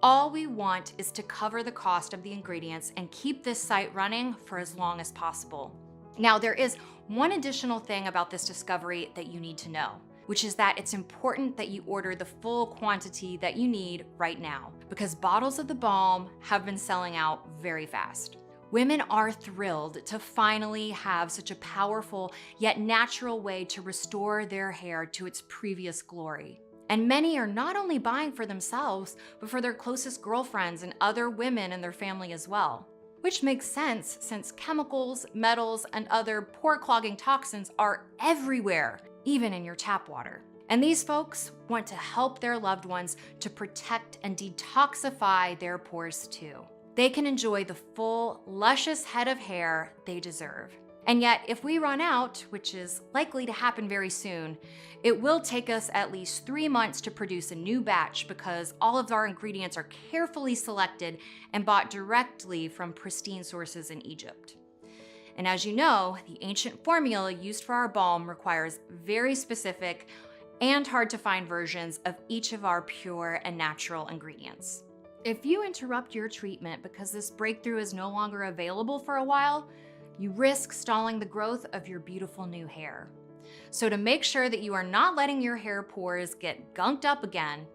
All we want is to cover the cost of the ingredients and keep this site running for as long as possible. Now, there is one additional thing about this discovery that you need to know, which is that it's important that you order the full quantity that you need right now, because bottles of the balm have been selling out very fast. Women are thrilled to finally have such a powerful yet natural way to restore their hair to its previous glory. And many are not only buying for themselves, but for their closest girlfriends and other women in their family as well. Which makes sense since chemicals, metals, and other pore-clogging toxins are everywhere, even in your tap water. And these folks want to help their loved ones to protect and detoxify their pores too. They can enjoy the full, luscious head of hair they deserve. And yet, if we run out, which is likely to happen very soon, it will take us at least 3 months to produce a new batch because all of our ingredients are carefully selected and bought directly from pristine sources in Egypt. And as you know, the ancient formula used for our balm requires very specific and hard to find versions of each of our pure and natural ingredients. If you interrupt your treatment because this breakthrough is no longer available for a while, you risk stalling the growth of your beautiful new hair. So to make sure that you are not letting your hair pores get gunked up again,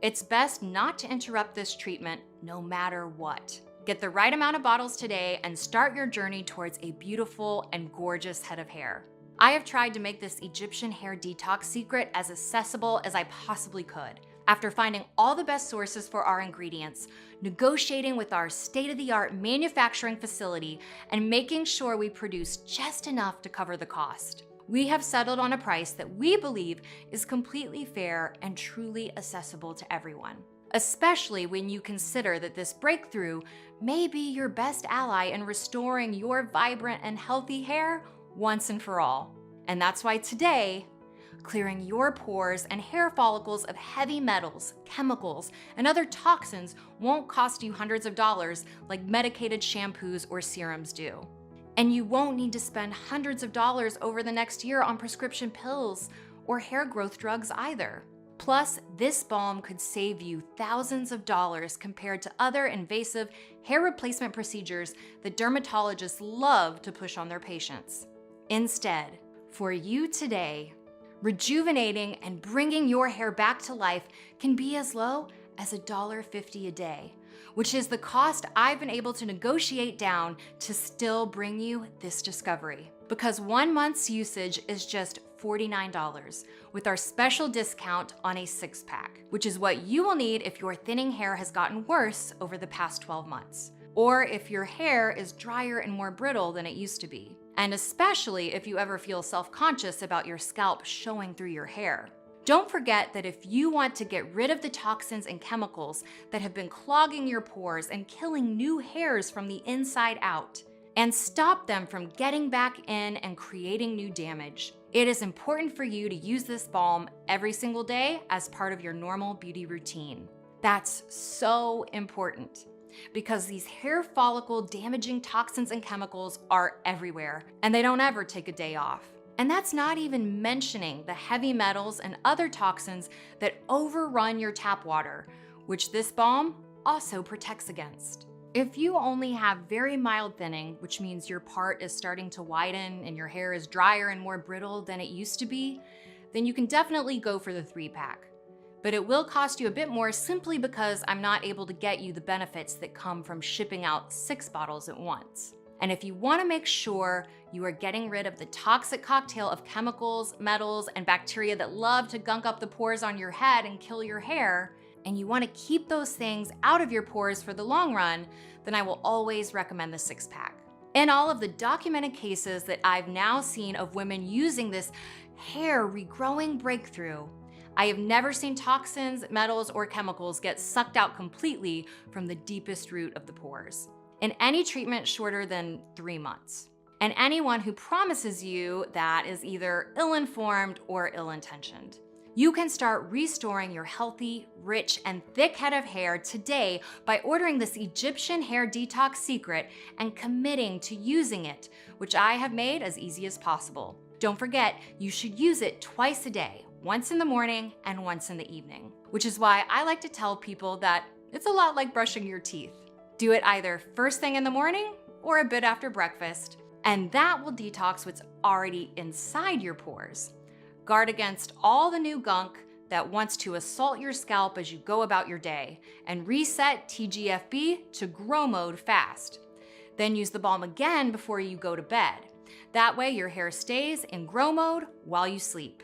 it's best not to interrupt this treatment no matter what. Get the right amount of bottles today and start your journey towards a beautiful and gorgeous head of hair. I have tried to make this Egyptian hair detox secret as accessible as I possibly could. After finding all the best sources for our ingredients, negotiating with our state-of-the-art manufacturing facility, and making sure we produce just enough to cover the cost, we have settled on a price that we believe is completely fair and truly accessible to everyone, especially when you consider that this breakthrough may be your best ally in restoring your vibrant and healthy hair once and for all. And that's why today, clearing your pores and hair follicles of heavy metals, chemicals, and other toxins won't cost you hundreds of dollars like medicated shampoos or serums do. And you won't need to spend hundreds of dollars over the next year on prescription pills or hair growth drugs either. Plus, this balm could save you thousands of dollars compared to other invasive hair replacement procedures that dermatologists love to push on their patients. Instead, for you today, Rejuvenating and bringing your hair back to life can be as low as $1.50 a day, which is the cost I've been able to negotiate down to still bring you this discovery. Because 1 month's usage is just $49 with our special discount on a 6-pack, which is what you will need if your thinning hair has gotten worse over the past 12 months, or if your hair is drier and more brittle than it used to be, and especially if you ever feel self-conscious about your scalp showing through your hair. Don't forget that if you want to get rid of the toxins and chemicals that have been clogging your pores and killing new hairs from the inside out, and stop them from getting back in and creating new damage, it is important for you to use this balm every single day as part of your normal beauty routine. That's so important because these hair follicle damaging toxins and chemicals are everywhere, and they don't ever take a day off. And that's not even mentioning the heavy metals and other toxins that overrun your tap water, which this balm also protects against. If you only have very mild thinning, which means your part is starting to widen and your hair is drier and more brittle than it used to be, then you can definitely go for the 3-pack. But it will cost you a bit more simply because I'm not able to get you the benefits that come from shipping out 6 bottles at once. And if you want to make sure you are getting rid of the toxic cocktail of chemicals, metals, and bacteria that love to gunk up the pores on your head and kill your hair, and you want to keep those things out of your pores for the long run, then I will always recommend the 6-pack. In all of the documented cases that I've now seen of women using this hair regrowing breakthrough, I have never seen toxins, metals, or chemicals get sucked out completely from the deepest root of the pores in any treatment shorter than 3 months. And anyone who promises you that is either ill-informed or ill-intentioned. You can start restoring your healthy, rich, and thick head of hair today by ordering this Egyptian hair detox secret and committing to using it, which I have made as easy as possible. Don't forget, you should use it twice a day, once in the morning and once in the evening, which is why I like to tell people that it's a lot like brushing your teeth. Do it either first thing in the morning or a bit after breakfast, and that will detox what's already inside your pores. Guard against all the new gunk that wants to assault your scalp as you go about your day, and reset TGFB to grow mode fast. Then use the balm again before you go to bed. That way your hair stays in grow mode while you sleep.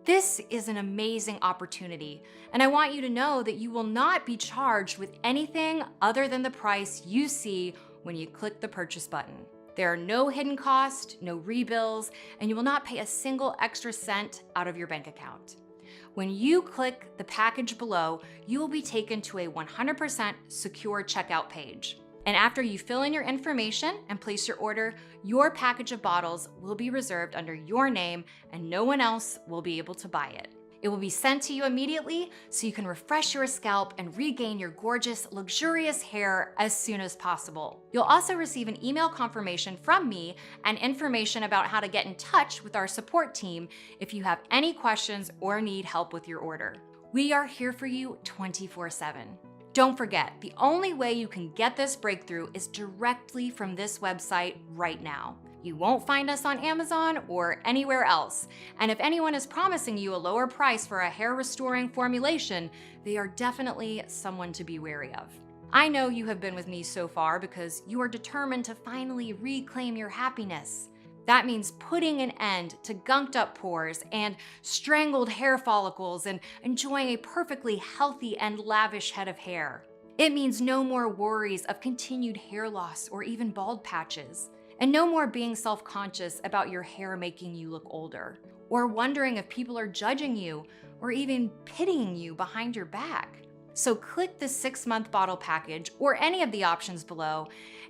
This is an amazing opportunity, and I want you to know that you will not be charged with anything other than the price you see when you click the purchase button. There are no hidden costs, no rebills, and you will not pay a single extra cent out of your bank account. When you click the package below, you will be taken to a 100% secure checkout page. And after you fill in your information and place your order, your package of bottles will be reserved under your name and no one else will be able to buy it. It will be sent to you immediately so you can refresh your scalp and regain your gorgeous, luxurious hair as soon as possible. You'll also receive an email confirmation from me and information about how to get in touch with our support team if you have any questions or need help with your order. We are here for you 24/7. Don't forget, the only way you can get this breakthrough is directly from this website right now. You won't find us on Amazon or anywhere else. And if anyone is promising you a lower price for a hair restoring formulation, they are definitely someone to be wary of. I know you have been with me so far because you are determined to finally reclaim your happiness. That means putting an end to gunked up pores and strangled hair follicles and enjoying a perfectly healthy and lavish head of hair. It means no more worries of continued hair loss or even bald patches. And no more being self-conscious about your hair making you look older, or wondering if people are judging you or even pitying you behind your back. So click the 6-month bottle package or any of the options below.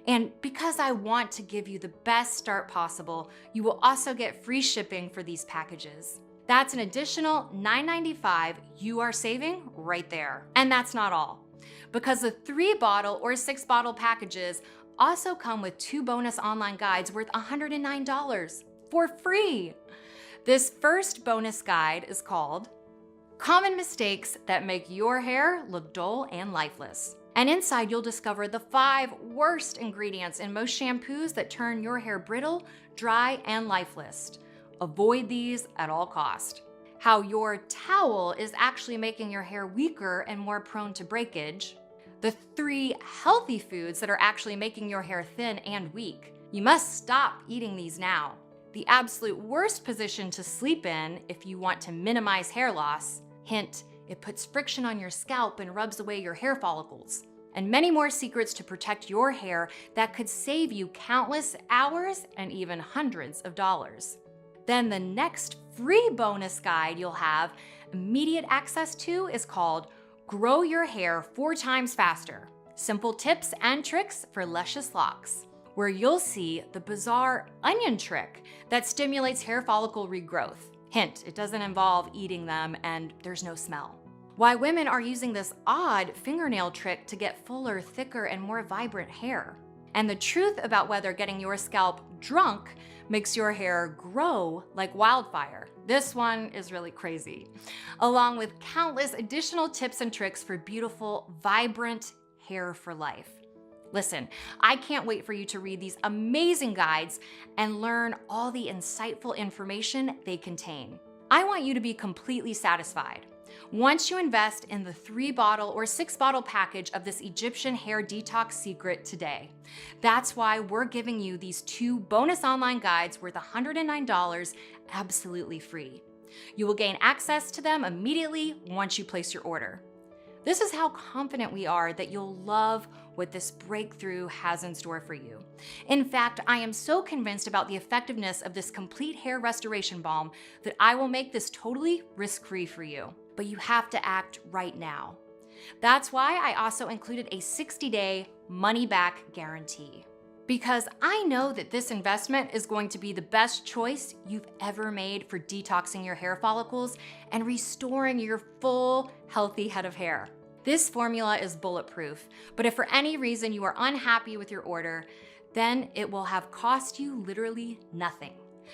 And because I want to give you the best start possible, you will also get free shipping for these packages. That's an additional $9.95 you are saving right there. And that's not all. Because the 3-bottle or 6-bottle packages also come with 2 bonus online guides worth $109 for free. This first bonus guide is called Common Mistakes That Make Your Hair Look Dull and Lifeless. And inside you'll discover the 5 worst ingredients in most shampoos that turn your hair brittle, dry, and lifeless. Avoid these at all costs. how your towel is actually making your hair weaker and more prone to breakage, the 3 healthy foods that are actually making your hair thin and weak. You must stop eating these now. The absolute worst position to sleep in if you want to minimize hair loss. Hint, it puts friction on your scalp and rubs away your hair follicles. And many more secrets to protect your hair that could save you countless hours and even hundreds of dollars. Then the next free bonus guide you'll have immediate access to is called Grow Your Hair 4 Times Faster. Simple tips and tricks for luscious locks, where you'll see the bizarre onion trick that stimulates hair follicle regrowth. Hint, it doesn't involve eating them and there's no smell. Why women are using this odd fingernail trick to get fuller, thicker, and more vibrant hair. And the truth about whether getting your scalp drunk makes your hair grow like wildfire. This one is really crazy, along with countless additional tips and tricks for beautiful, vibrant hair for life. Listen, I can't wait for you to read these amazing guides and learn all the insightful information they contain. I want you to be completely satisfied. Once you invest in the 3-bottle or 6-bottle package of this Egyptian hair detox secret today. That's why we're giving you these 2 bonus online guides worth $109 absolutely free. You will gain access to them immediately once you place your order. This is how confident we are that you'll love what this breakthrough has in store for you. In fact, I am so convinced about the effectiveness of this complete hair restoration balm that I will make this totally risk-free for you. But you have to act right now. That's why I also included a 60-day money-back guarantee. Because I know that this investment is going to be the best choice you've ever made for detoxing your hair follicles and restoring your full, healthy head of hair. This formula is bulletproof, but if for any reason you are unhappy with your order, then it will have cost you literally nothing.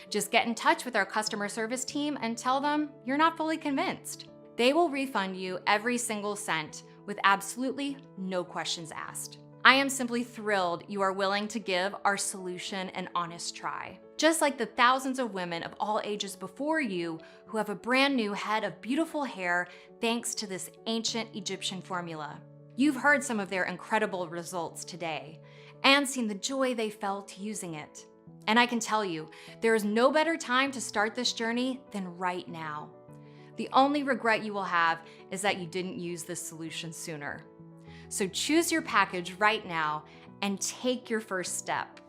Just get in touch with our customer service team and tell them you're not fully convinced. They will refund you every single cent with absolutely no questions asked. I am simply thrilled you are willing to give our solution an honest try. Just like the thousands of women of all ages before you who have a brand new head of beautiful hair thanks to this ancient Egyptian formula. You've heard some of their incredible results today and seen the joy they felt using it. And I can tell you, there is no better time to start this journey than right now. The only regret you will have is that you didn't use this solution sooner. So choose your package right now and take your first step.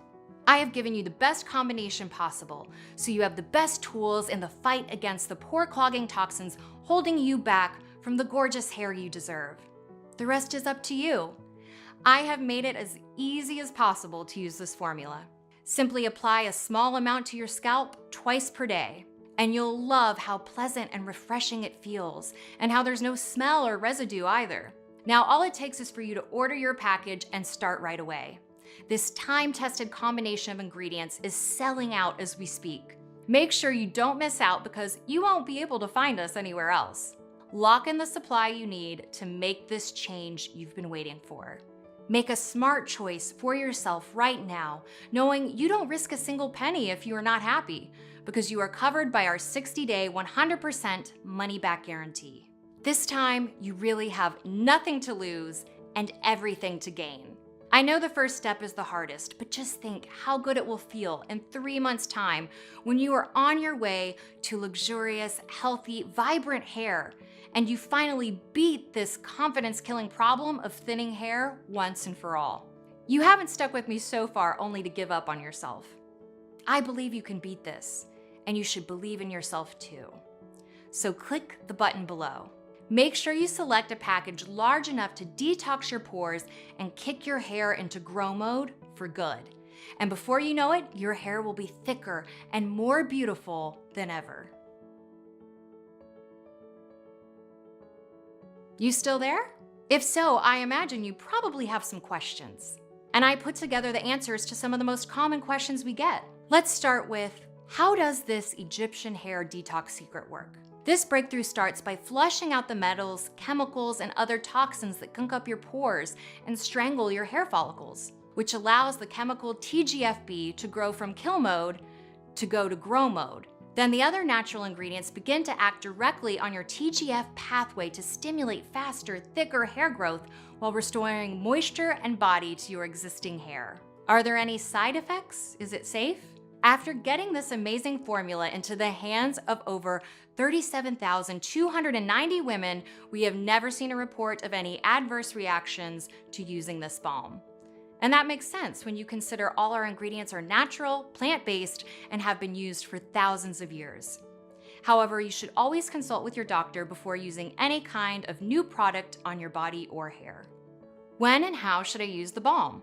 I have given you the best combination possible, so you have the best tools in the fight against the pore clogging toxins holding you back from the gorgeous hair you deserve. The rest is up to you. I have made it as easy as possible to use this formula. Simply apply a small amount to your scalp twice per day, and you'll love how pleasant and refreshing it feels, and how there's no smell or residue either. Now, all it takes is for you to order your package and start right away. This time-tested combination of ingredients is selling out as we speak. Make sure you don't miss out because you won't be able to find us anywhere else. Lock in the supply you need to make this change you've been waiting for. Make a smart choice for yourself right now, knowing you don't risk a single penny if you are not happy, because you are covered by our 60-day 100% money-back guarantee. This time, you really have nothing to lose and everything to gain. I know the first step is the hardest, but just think how good it will feel in 3 months' time when you are on your way to luxurious, healthy, vibrant hair, and you finally beat this confidence-killing problem of thinning hair once and for all. You haven't stuck with me so far only to give up on yourself. I believe you can beat this, and you should believe in yourself too. So click the button below. Make sure you select a package large enough to detox your pores and kick your hair into grow mode for good. And before you know it, your hair will be thicker and more beautiful than ever. You still there? If so, I imagine you probably have some questions. And I put together the answers to some of the most common questions we get. Let's start with, how does this Egyptian hair detox secret work? This breakthrough starts by flushing out the metals, chemicals, and other toxins that gunk up your pores and strangle your hair follicles, which allows the chemical TGFB to grow from kill mode to go to grow mode. Then the other natural ingredients begin to act directly on your TGF pathway to stimulate faster, thicker hair growth while restoring moisture and body to your existing hair. Are there any side effects? Is it safe? After getting this amazing formula into the hands of over 37,290 women, we have never seen a report of any adverse reactions to using this balm. And that makes sense when you consider all our ingredients are natural, plant-based, and have been used for thousands of years. However, you should always consult with your doctor before using any kind of new product on your body or hair. When and how should I use the balm?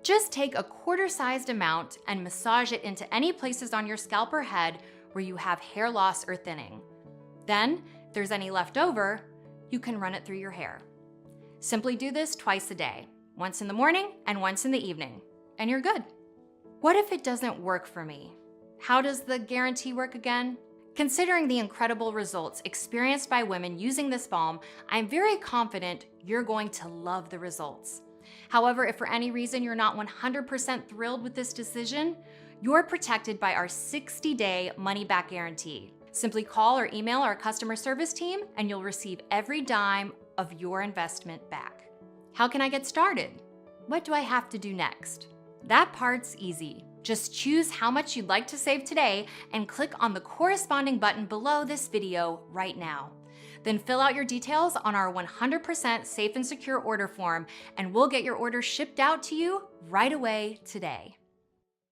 Just take a quarter-sized amount and massage it into any places on your scalp or head where you have hair loss or thinning. Then, if there's any left over, you can run it through your hair. Simply do this twice a day, once in the morning and once in the evening, and you're good. What if it doesn't work for me? How does the guarantee work again? Considering the incredible results experienced by women using this balm, I'm very confident you're going to love the results. However, if for any reason you're not 100% thrilled with this decision, you're protected by our 60-day money-back guarantee. Simply call or email our customer service team and you'll receive every dime of your investment back. How can I get started? What do I have to do next? That part's easy. Just choose how much you'd like to save today and click on the corresponding button below this video right now. Then fill out your details on our 100% safe and secure order form, and we'll get your order shipped out to you right away today.